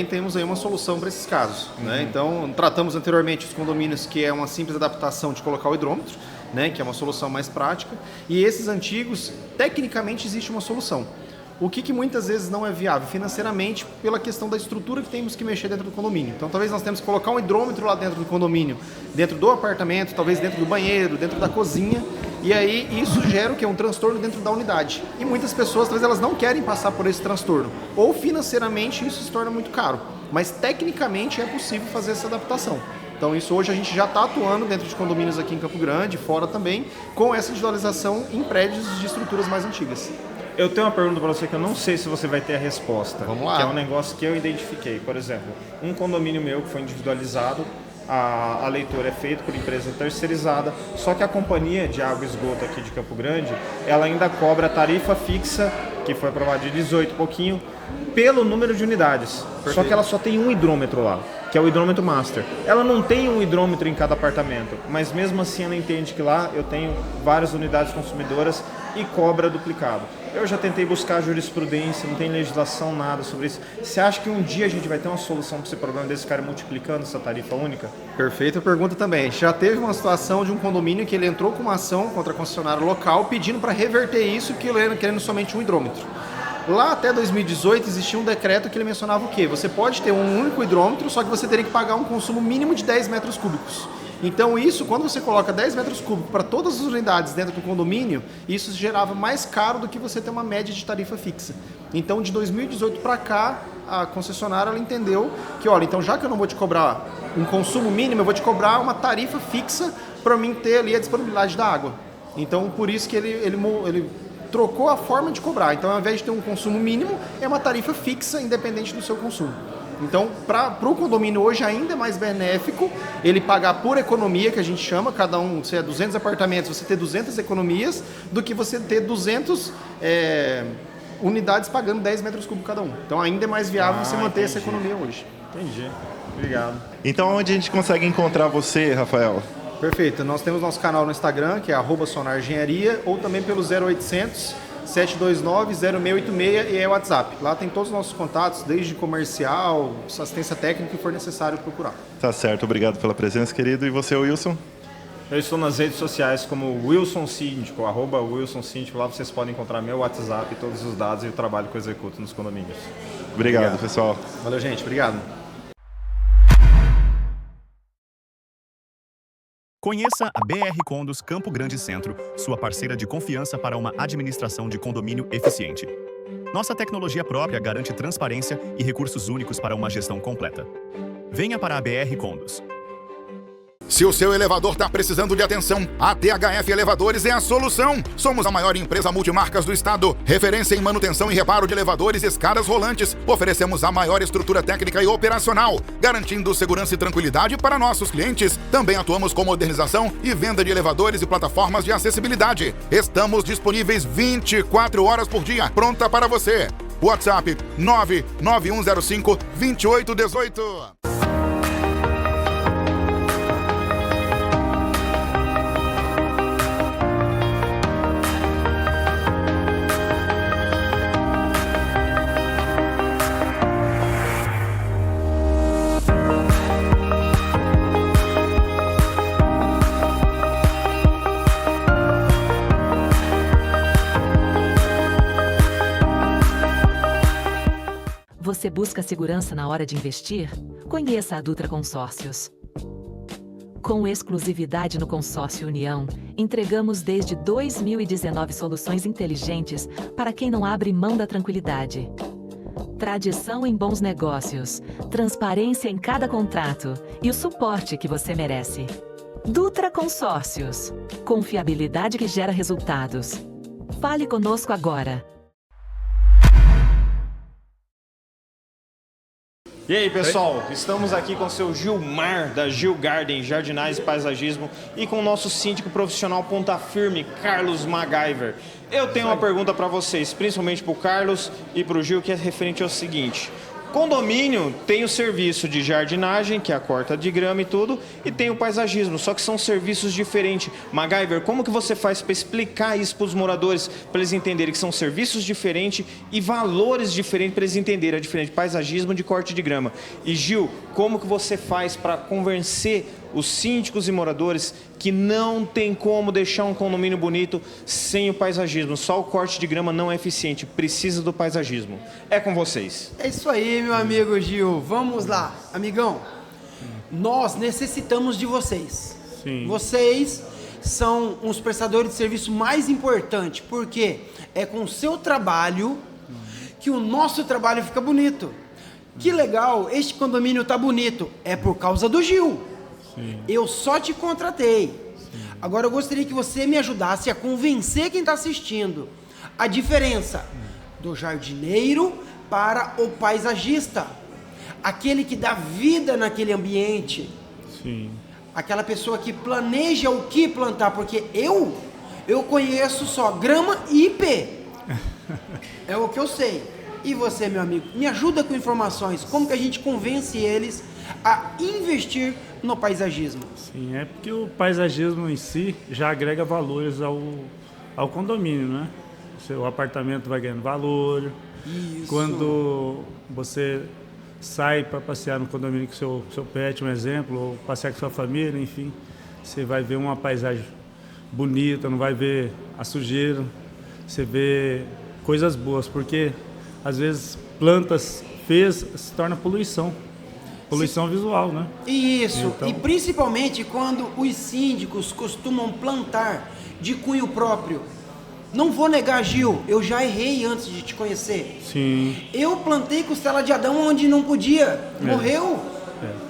temos aí uma solução para esses casos, né? Então, tratamos anteriormente os condomínios que é uma simples adaptação de colocar o hidrômetro, né, que é uma solução mais prática, e esses antigos, tecnicamente existe uma solução. O que muitas vezes não é viável financeiramente pela questão da estrutura que temos que mexer dentro do condomínio. Então talvez nós temos que colocar um hidrômetro lá dentro do condomínio, dentro do apartamento, talvez dentro do banheiro, dentro da cozinha, e aí isso gera o quê? Um transtorno dentro da unidade. E muitas pessoas, talvez elas não querem passar por esse transtorno. Ou financeiramente isso se torna muito caro. Mas tecnicamente é possível fazer essa adaptação. Então isso hoje a gente já está atuando dentro de condomínios aqui em Campo Grande, fora também, com essa individualização em prédios de estruturas mais antigas. Eu tenho uma pergunta para você que eu não sei se você vai ter a resposta. Vamos lá. Que é um negócio que eu identifiquei. Por exemplo, um condomínio meu que foi individualizado, a leitura é feita por empresa terceirizada, só que a companhia de água e esgoto aqui de Campo Grande, ela ainda cobra a tarifa fixa, que foi aprovada de 18 e pouquinho, pelo número de unidades. Perfeito. Só que ela só tem um hidrômetro lá, que é o hidrômetro master. Ela não tem um hidrômetro em cada apartamento, mas mesmo assim ela entende que lá eu tenho várias unidades consumidoras e cobra duplicado. Eu já tentei buscar jurisprudência, não tem legislação, nada sobre isso. Você acha que um dia a gente vai ter uma solução para esse problema desse cara multiplicando essa tarifa única? Perfeita pergunta também. Já teve uma situação de um condomínio que ele entrou com uma ação contra a concessionária local pedindo para reverter isso, que ele era querendo somente um hidrômetro. Lá até 2018 existia um decreto que ele mencionava o quê? Você pode ter um único hidrômetro, só que você teria que pagar um consumo mínimo de 10 metros cúbicos. Então isso, quando você coloca 10 metros cúbicos para todas as unidades dentro do condomínio, isso gerava mais caro do que você ter uma média de tarifa fixa. Então de 2018 para cá, a concessionária ela entendeu que, olha, então já que eu não vou te cobrar um consumo mínimo, eu vou te cobrar uma tarifa fixa para mim ter ali a disponibilidade da água. Então por isso que ele trocou a forma de cobrar. Então ao invés de ter um consumo mínimo, é uma tarifa fixa independente do seu consumo. Então, para o condomínio hoje ainda é mais benéfico ele pagar por economia, que a gente chama, cada um, se é 200 apartamentos, você ter 200 economias, do que você ter 200 unidades pagando 10 metros cúbicos cada um. Então ainda é mais viável você manter essa economia hoje. Entendi. Obrigado. Então onde a gente consegue encontrar você, Rafael? Perfeito. Nós temos nosso canal no Instagram, que é @sonarengenharia, ou também pelo 0800 729-0686 e é o WhatsApp. Lá tem todos os nossos contatos, desde comercial, assistência técnica, que for necessário procurar. Tá certo, obrigado pela presença, querido. E você, Wilson? Eu estou nas redes sociais como Wilson Síndico, @Wilson Síndico. Lá vocês podem encontrar meu WhatsApp, todos os dados e o trabalho que eu executo nos condomínios. Obrigado, pessoal. Valeu, gente. Obrigado. Conheça a BR Condos Campo Grande Centro, sua parceira de confiança para uma administração de condomínio eficiente. Nossa tecnologia própria garante transparência e recursos únicos para uma gestão completa. Venha para a BR Condos. Se o seu elevador está precisando de atenção, a THF Elevadores é a solução. Somos a maior empresa multimarcas do estado, referência em manutenção e reparo de elevadores e escadas rolantes. Oferecemos a maior estrutura técnica e operacional, garantindo segurança e tranquilidade para nossos clientes. Também atuamos com modernização e venda de elevadores e plataformas de acessibilidade. Estamos disponíveis 24 horas por dia, pronta para você. WhatsApp 99105-2818. Você busca segurança na hora de investir? Conheça a Dutra Consórcios. Com exclusividade no Consórcio União, entregamos desde 2019 soluções inteligentes para quem não abre mão da tranquilidade. Tradição em bons negócios, transparência em cada contrato e o suporte que você merece. Dutra Consórcios. Confiabilidade que gera resultados. Fale conosco agora. E aí, pessoal, estamos aqui com o seu Gilmar, da Gil Garden, Jardinagem e Paisagismo, e com o nosso síndico profissional ponta firme, Carlos MacGyver. Eu tenho uma pergunta para vocês, principalmente para o Carlos e para o Gil, que é referente ao seguinte. Condomínio tem o serviço de jardinagem, que é a corta de grama e tudo, e tem o paisagismo, só que são serviços diferentes. MacGyver, como que você faz para explicar isso para os moradores, para eles entenderem que são serviços diferentes e valores diferentes, para eles entenderem a diferença de paisagismo e de corte de grama? E Gil, como que você faz para convencer os síndicos e moradores que não tem como deixar um condomínio bonito sem o paisagismo. Só o corte de grama não é eficiente, precisa do paisagismo. É com vocês. É isso aí, meu amigo Gil. Vamos lá, amigão. Nós necessitamos de vocês. Sim. Vocês são os prestadores de serviço mais importantes, porque é com o seu trabalho que o nosso trabalho fica bonito. Que legal, este condomínio tá bonito. É por causa do Gil. Sim. Eu só te contratei. Agora eu gostaria que você me ajudasse a convencer quem está assistindo a diferença do jardineiro para o paisagista. Aquele que dá vida naquele ambiente. Sim. Aquela pessoa que planeja o que plantar, porque eu conheço só grama e IP. É o que eu sei. E você, meu amigo, me ajuda com informações. Como que a gente convence eles a investir no paisagismo? Sim, é porque o paisagismo em si já agrega valores ao condomínio, né? O seu apartamento vai ganhando valor. Isso. Quando você sai para passear no condomínio com seu pet, um exemplo, ou passear com sua família, enfim, você vai ver uma paisagem bonita, não vai ver a sujeira, você vê coisas boas, porque às vezes plantas feias se torna poluição visual, né? Isso, então, e principalmente quando os síndicos costumam plantar de cunho próprio. Não vou negar, Gil, eu já errei antes de te conhecer. Sim. Eu plantei costela de Adão onde não podia, morreu.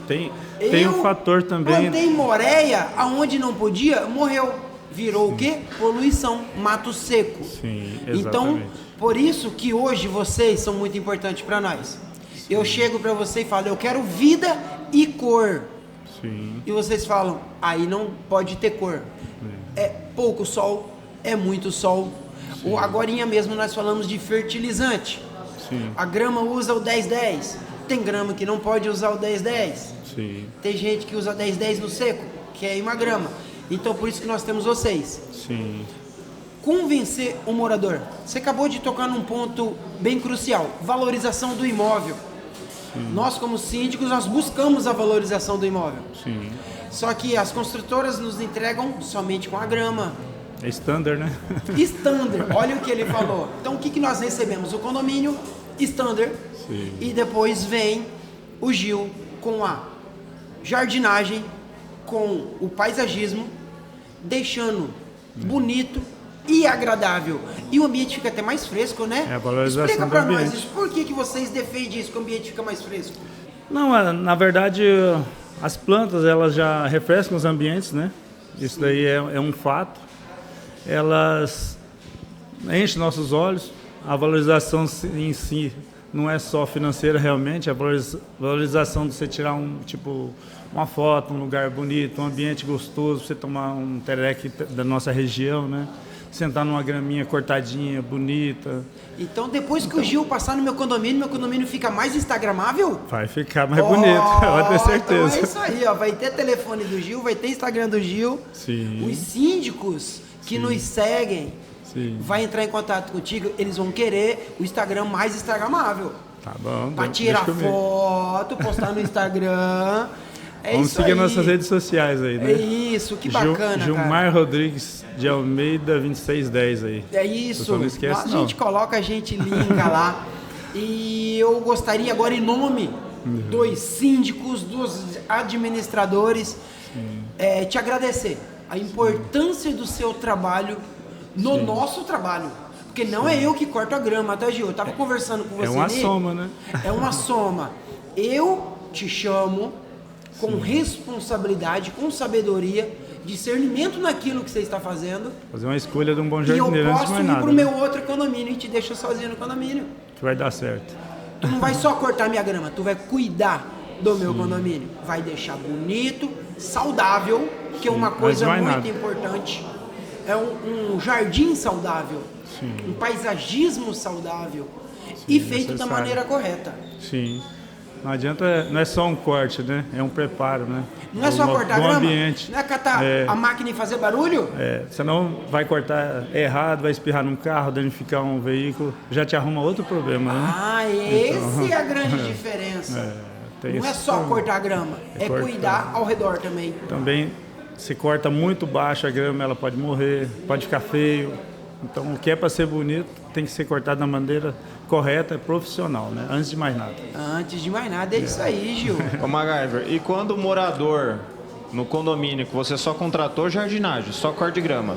Tem um fator também. Plantei moreia aonde não podia, morreu. Virou o quê? Poluição, mato seco. Sim, exatamente. Então, por isso que hoje vocês são muito importantes para nós. Sim. Eu chego para você e falo, eu quero vida e cor. Sim. E vocês falam, aí não pode ter cor. É pouco sol, é muito sol. Agorinha mesmo nós falamos de fertilizante. Sim. A grama usa o 10-10. Tem grama que não pode usar o 10-10. Sim. Tem gente que usa 10-10 no seco, que é uma grama. Então por isso que nós temos vocês. Sim. Convencer o morador. Você acabou de tocar num ponto bem crucial, valorização do imóvel. Sim. Nós como síndicos, nós buscamos a valorização do imóvel. Sim. Só que as construtoras nos entregam somente com a grama. É standard, né? Standard, olha o que ele falou. Então o que nós recebemos? O condomínio standard. Sim. E depois vem o Gil com a jardinagem, com o paisagismo, deixando bonito e agradável. E o ambiente fica até mais fresco, né? É a valorização Explica pra do nós ambiente. isso. Por que vocês defendem isso, que o ambiente fica mais fresco? Não, na verdade, as plantas elas já refrescam os ambientes, né? Isso daí é um fato. Elas enchem nossos olhos. A valorização em si não é só financeira realmente, a valorização de você tirar uma foto, um lugar bonito, um ambiente gostoso, você tomar um tereque da nossa região, né? Sentar numa graminha cortadinha, bonita. Então depois que o Gil passar no meu condomínio fica mais instagramável? Vai ficar mais bonito, pode ter certeza. Então é isso aí, ó. Vai ter telefone do Gil, vai ter Instagram do Gil. Sim. Os síndicos que nos seguem, vai entrar em contato contigo, eles vão querer o Instagram mais instagramável. Tá bom. Pra tirar foto, postar no Instagram. Vamos seguir aí. Nossas redes sociais aí, né? É isso, que bacana, Gilmar Rodrigues de Almeida 2610 aí. É isso. Não esquece, a gente coloca, a gente linka lá. E eu gostaria agora, em nome dos síndicos, dos administradores, te agradecer a importância do seu trabalho no nosso trabalho. Porque não é eu que corto a grama, tá, Gil? Eu tava conversando com você. É uma soma, né? É uma soma. Eu te chamo com responsabilidade, com sabedoria, discernimento naquilo que você está fazendo. Fazer uma escolha de um bom E jardineiro eu antes de posso mais ir nada. pro meu outro condomínio e te deixo sozinho no condomínio. Que vai dar certo. Tu não vai só cortar minha grama, tu vai cuidar do meu condomínio. Vai deixar bonito, saudável, que é uma coisa muito importante. É um jardim saudável, um paisagismo saudável e feito da maneira correta. Sim. Não adianta, não é só um corte, né? É um preparo, né? Não é só cortar grama, ambiente. não é catar a máquina e fazer barulho? Senão vai cortar errado, vai espirrar num carro, danificar um veículo, já te arruma outro problema, né? Ah, esse é a grande diferença. Não é só cortar a grama, é cuidar ao redor também. Também, se corta muito baixo a grama, ela pode morrer, pode ficar feio. Então, o que é para ser bonito tem que ser cortado da maneira correta, profissional, né? Antes de mais nada. Antes de mais nada, é isso aí, Gil. Ô MacGyver, e quando o morador no condomínio que você só contratou jardinagem, só corte de grama,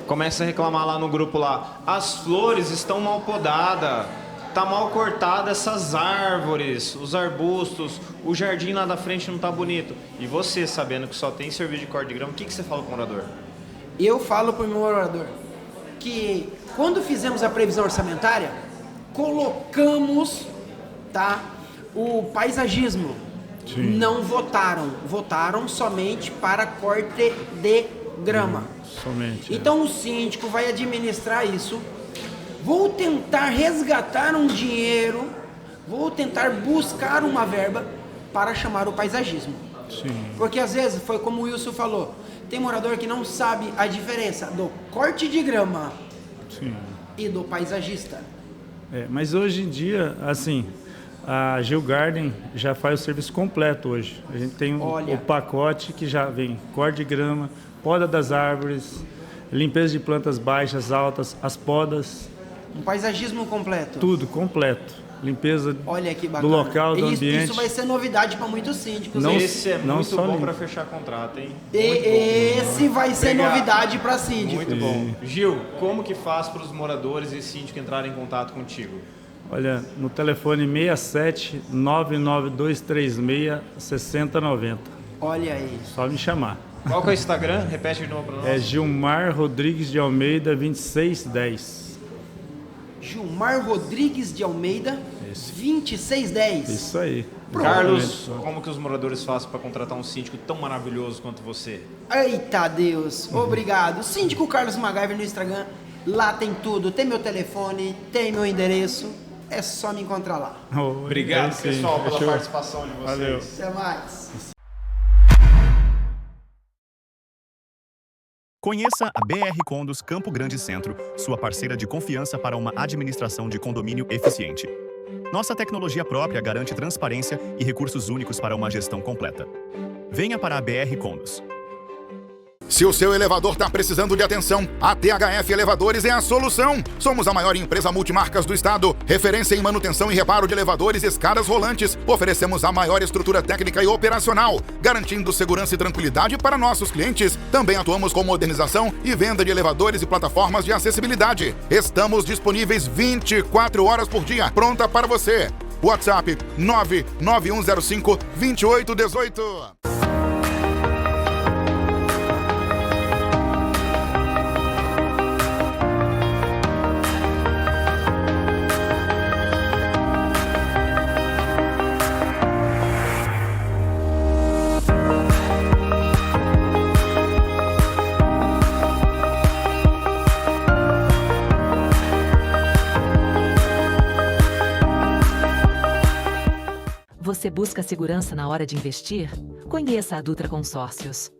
começa a reclamar lá no grupo lá, as flores estão mal podadas, tá mal cortada essas árvores, os arbustos, o jardim lá da frente não tá bonito. E você, sabendo que só tem serviço de corte de grama, o que você fala pro morador? Eu falo pro meu morador que quando fizemos a previsão orçamentária, colocamos, tá, o paisagismo. Sim. Não votaram somente para corte de grama. Somente. Então o síndico vai administrar isso. Vou tentar resgatar um dinheiro, vou tentar buscar uma verba para chamar o paisagismo. Sim. Porque às vezes, foi como o Wilson falou, tem morador que não sabe a diferença do corte de grama e do paisagista. Mas hoje em dia, assim, a Gil Garden já faz o serviço completo hoje. A gente tem o pacote que já vem corte de grama, poda das árvores, limpeza de plantas baixas, altas, as podas. Um paisagismo completo. Tudo completo. Limpeza do local, do ambiente. Isso vai ser novidade para muitos síndicos. Esse é muito bom para fechar contrato, hein? Esse vai ser novidade para síndicos. Muito bom. Gil, como que faz para os moradores e síndicos entrarem em contato contigo? Olha, no telefone 67 99236 6090. Olha aí. Só me chamar. Qual que é o Instagram? Repete de novo para nós. É Gilmar Rodrigues de Almeida 2610. Gilmar Rodrigues de Almeida, 2610. Isso aí. Carlos, como que os moradores fazem para contratar um síndico tão maravilhoso quanto você? Eita Deus, obrigado. Síndico Carlos MacGyver no Instagram, lá tem tudo. Tem meu telefone, tem meu endereço. É só me encontrar lá. Obrigado, pessoal, pela participação de vocês. Valeu. Até mais. Conheça a BR Condos Campo Grande Centro, sua parceira de confiança para uma administração de condomínio eficiente. Nossa tecnologia própria garante transparência e recursos únicos para uma gestão completa. Venha para a BR Condos. Se o seu elevador está precisando de atenção, a THF Elevadores é a solução. Somos a maior empresa multimarcas do estado, referência em manutenção e reparo de elevadores e escadas rolantes. Oferecemos a maior estrutura técnica e operacional, garantindo segurança e tranquilidade para nossos clientes. Também atuamos com modernização e venda de elevadores e plataformas de acessibilidade. Estamos disponíveis 24 horas por dia, pronta para você. WhatsApp 99105 2818. Você busca segurança na hora de investir? Conheça a Dutra Consórcios.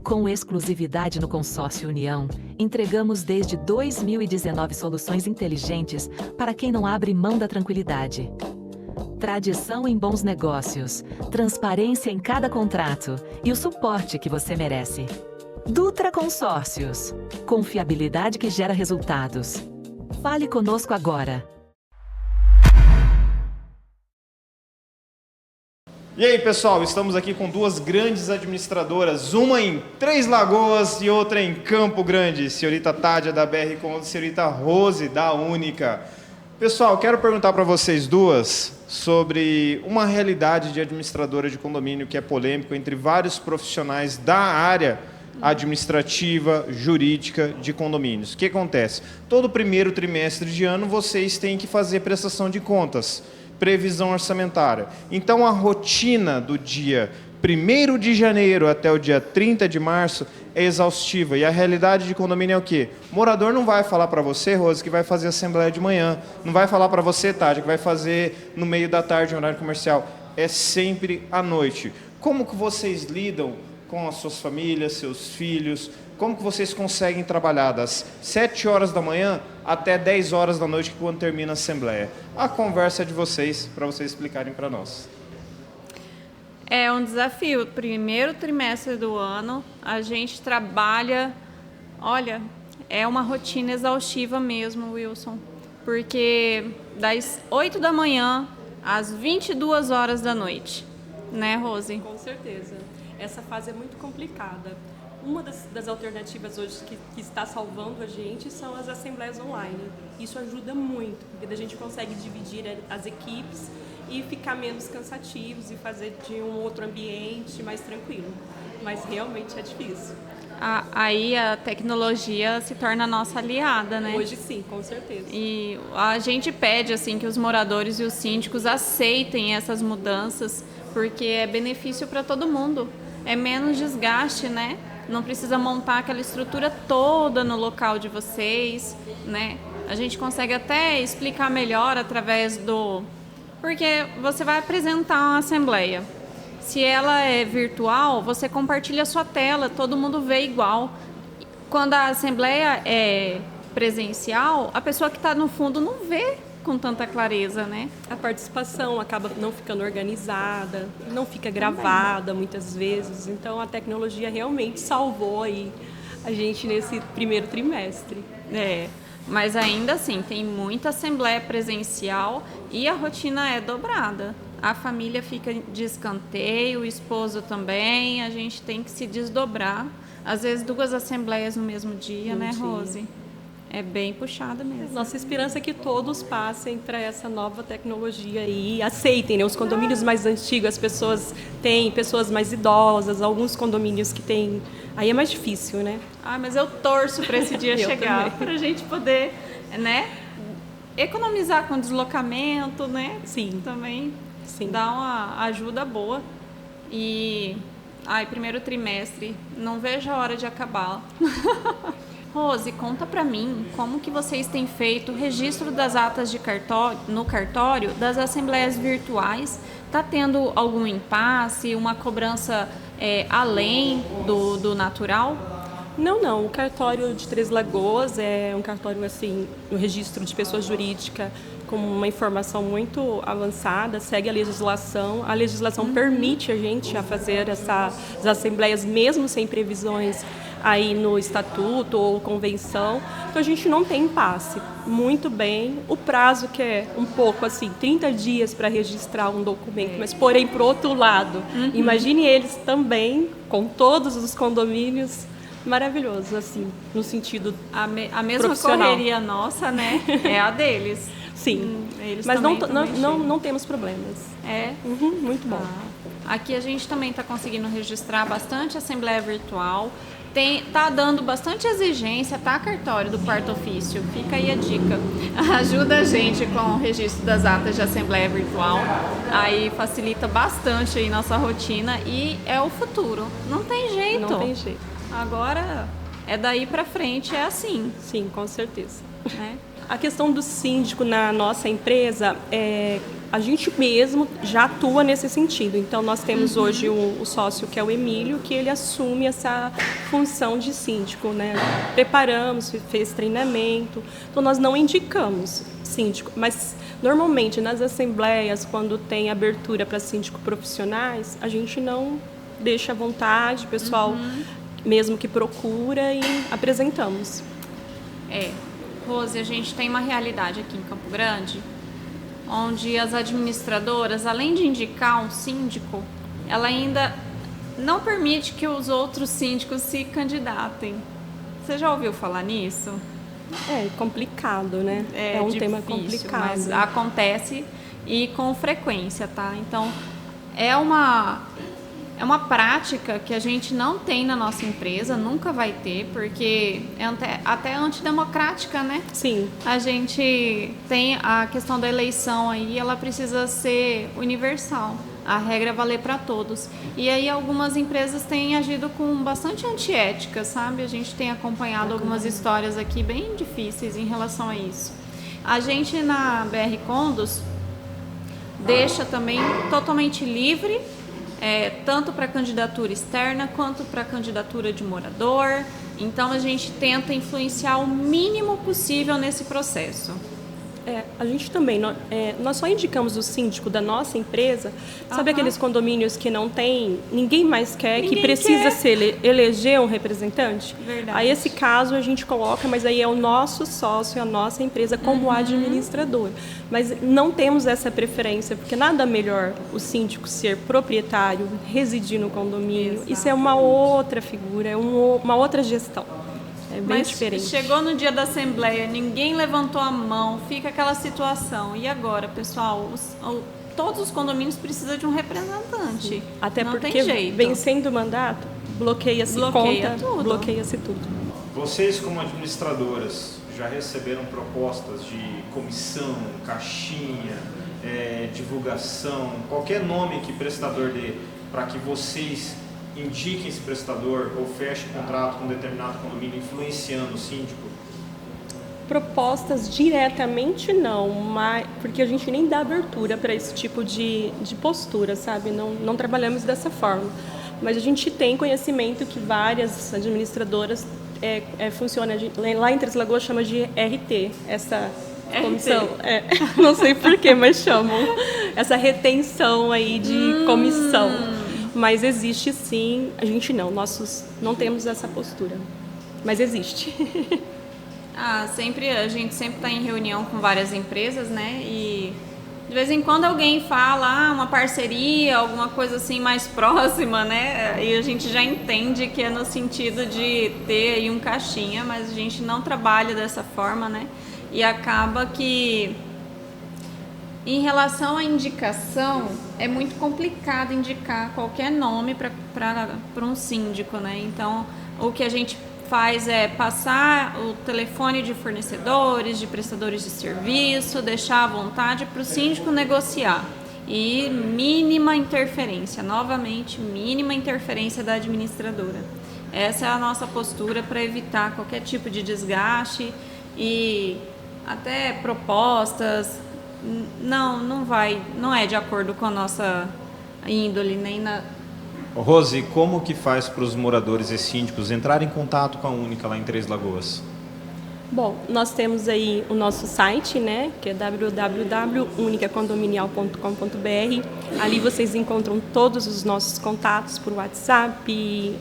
Com exclusividade no Consórcio União, entregamos desde 2019 soluções inteligentes para quem não abre mão da tranquilidade. Tradição em bons negócios, transparência em cada contrato e o suporte que você merece. Dutra Consórcios. Confiabilidade que gera resultados. Fale conosco agora. E aí, pessoal, estamos aqui com duas grandes administradoras, uma em Três Lagoas e outra em Campo Grande, senhorita Tádia da BR Condos e senhorita Rose da Única. Pessoal, quero perguntar para vocês duas sobre uma realidade de administradora de condomínio que é polêmico entre vários profissionais da área administrativa, jurídica de condomínios. O que acontece? Todo primeiro trimestre de ano vocês têm que fazer prestação de contas, previsão orçamentária. Então, a rotina do dia 1º de janeiro até o dia 30 de março é exaustiva. E a realidade de condomínio é o quê? O morador não vai falar para você, Rose, que vai fazer assembleia de manhã. Não vai falar para você, Tádia, que vai fazer no meio da tarde, em horário comercial. É sempre à noite. Como que vocês lidam com as suas famílias, seus filhos? Como que vocês conseguem trabalhar das 7 horas da manhã até 10 horas da noite, quando termina a assembleia? A conversa é de vocês, para vocês explicarem para nós. É um desafio. Primeiro trimestre do ano, a gente trabalha... Olha, é uma rotina exaustiva mesmo, Wilson. Porque das 8 da manhã às 22 horas da noite. Né, Rose? Com certeza. Essa fase é muito complicada. Uma das alternativas hoje que está salvando a gente são as assembleias online. Isso ajuda muito, porque a gente consegue dividir as equipes e ficar menos cansativos e fazer de um outro ambiente mais tranquilo. Mas realmente é difícil. Aí a tecnologia se torna a nossa aliada, né? Hoje sim, com certeza. E a gente pede assim que os moradores e os síndicos aceitem essas mudanças, porque é benefício para todo mundo. É menos desgaste, né? Não precisa montar aquela estrutura toda no local de vocês, né? A gente consegue até explicar melhor através do... Porque você vai apresentar uma assembleia. Se ela é virtual, você compartilha a sua tela, todo mundo vê igual. Quando a assembleia é presencial, a pessoa que está no fundo não vê com tanta clareza, né? A participação acaba não ficando organizada, não fica gravada muitas vezes. Então a tecnologia realmente salvou aí a gente nesse primeiro trimestre. Mas ainda assim, tem muita assembleia presencial e a rotina é dobrada. A família fica de escanteio, o esposo também, a gente tem que se desdobrar. Às vezes 2 assembleias no mesmo dia, né, Rose? É bem puxada mesmo. Nossa esperança é que todos passem para essa nova tecnologia e aceitem, né? Os condomínios mais antigos, as pessoas têm pessoas mais idosas, alguns condomínios que têm... Aí é mais difícil, né? Mas eu torço para esse dia chegar, para a gente poder, né, economizar com deslocamento, né? Sim. Também dá uma ajuda boa. E, primeiro trimestre, não vejo a hora de acabar. Rose, conta pra mim como que vocês têm feito o registro das atas de no cartório das assembleias virtuais. Está tendo algum impasse, uma cobrança além do natural? Não. O cartório de Três Lagoas é um cartório, assim, no registro de pessoa jurídica com uma informação muito avançada, segue a legislação. A legislação permite a gente a fazer essas assembleias mesmo sem previsões aí no estatuto ou convenção, então a gente não tem impasse. Muito bem, o prazo que é um pouco assim, 30 dias para registrar um documento, mas porém por outro lado, imagine eles também com todos os condomínios, maravilhoso, assim, no sentido a mesma correria nossa, né, é a deles. Sim, eles mas não temos problemas. Muito bom. Aqui a gente também está conseguindo registrar bastante assembleia virtual. Tá dando bastante exigência, tá, cartório do quarto ofício? Fica aí a dica. Ajuda a gente com o registro das atas de assembleia virtual. Aí facilita bastante aí nossa rotina e é o futuro. Não tem jeito. Não tem jeito. Agora é daí pra frente, é assim. Sim, com certeza. A questão do síndico na nossa empresa, a gente mesmo já atua nesse sentido. Então, nós temos hoje o sócio, que é o Emílio, que ele assume essa função de síndico, né? Preparamos, fez treinamento. Então, nós não indicamos síndico, mas normalmente nas assembleias, quando tem abertura para síndico profissionais, a gente não deixa à vontade, o pessoal mesmo que procura e apresentamos. Rose, a gente tem uma realidade aqui em Campo Grande, onde as administradoras, além de indicar um síndico, ela ainda não permite que os outros síndicos se candidatem. Você já ouviu falar nisso? É complicado, né? É um difícil, tema complicado. Mas acontece e com frequência, tá? Então, é uma prática que a gente não tem na nossa empresa, nunca vai ter, porque é até antidemocrática, né? Sim. A gente tem a questão da eleição aí, ela precisa ser universal. A regra é valer para todos. E aí algumas empresas têm agido com bastante antiética, sabe? A gente tem acompanhado algumas histórias aqui bem difíceis em relação a isso. A gente na BR Condos deixa também totalmente livre, tanto para candidatura externa quanto para candidatura de morador. Então a gente tenta influenciar o mínimo possível nesse processo. A gente também, nós só indicamos o síndico da nossa empresa, sabe aqueles condomínios que não tem, ninguém mais quer, que precisa eleger um representante? Verdade. Aí esse caso a gente coloca, mas aí é o nosso sócio, a nossa empresa como administrador. Mas não temos essa preferência, porque nada melhor o síndico ser proprietário, residir no condomínio. Exato. Isso é uma outra figura, é uma outra gestão. É bem Mas diferente. Chegou no dia da assembleia, ninguém levantou a mão, fica aquela situação. E agora, pessoal, todos os condomínios precisam de um representante. Sim. Até não porque, tem jeito. vencendo o mandato, bloqueia-se conta, bloqueia-se tudo. Vocês, como administradoras, já receberam propostas de comissão, caixinha, divulgação, qualquer nome que prestador dê, para que vocês indiquem esse prestador ou fechem contrato com um determinado condomínio, influenciando o síndico? Propostas diretamente não, mas porque a gente nem dá abertura para esse tipo de postura, sabe? Não trabalhamos dessa forma. Mas a gente tem conhecimento que várias administradoras funciona, lá em Três Lagoas chama de RT, essa comissão. Não sei porquê, mas chamam. Essa retenção aí de comissão. Mas existe sim, a gente nossos não temos essa postura, mas existe. A gente sempre está em reunião com várias empresas, né? E de vez em quando alguém fala uma parceria, alguma coisa assim mais próxima, né? E a gente já entende que é no sentido de ter aí um caixinha, mas a gente não trabalha dessa forma, né? E acaba que em relação à indicação, é muito complicado indicar qualquer nome para um síndico, né? Então, o que a gente faz é passar o telefone de fornecedores, de prestadores de serviço, deixar à vontade para o síndico negociar. E mínima interferência, novamente, mínima interferência da administradora. Essa é a nossa postura para evitar qualquer tipo de desgaste e até propostas. Não é de acordo com a nossa índole, nem na... Rose, como que faz para os moradores e síndicos entrarem em contato com a Única lá em Três Lagoas? Bom, nós temos aí o nosso site, né, que é www.unicacondominial.com.br. Ali vocês encontram todos os nossos contatos por WhatsApp,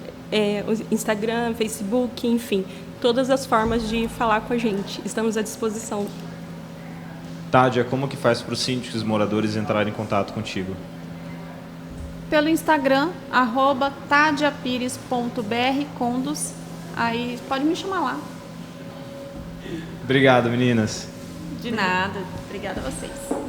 Instagram, Facebook, enfim, todas as formas de falar com a gente. Estamos à disposição. Tádia, como que faz para os síndicos e moradores entrarem em contato contigo? Pelo Instagram, @tadiapires.brcondos. Aí pode me chamar lá. Obrigado, meninas. De nada. Obrigada a vocês.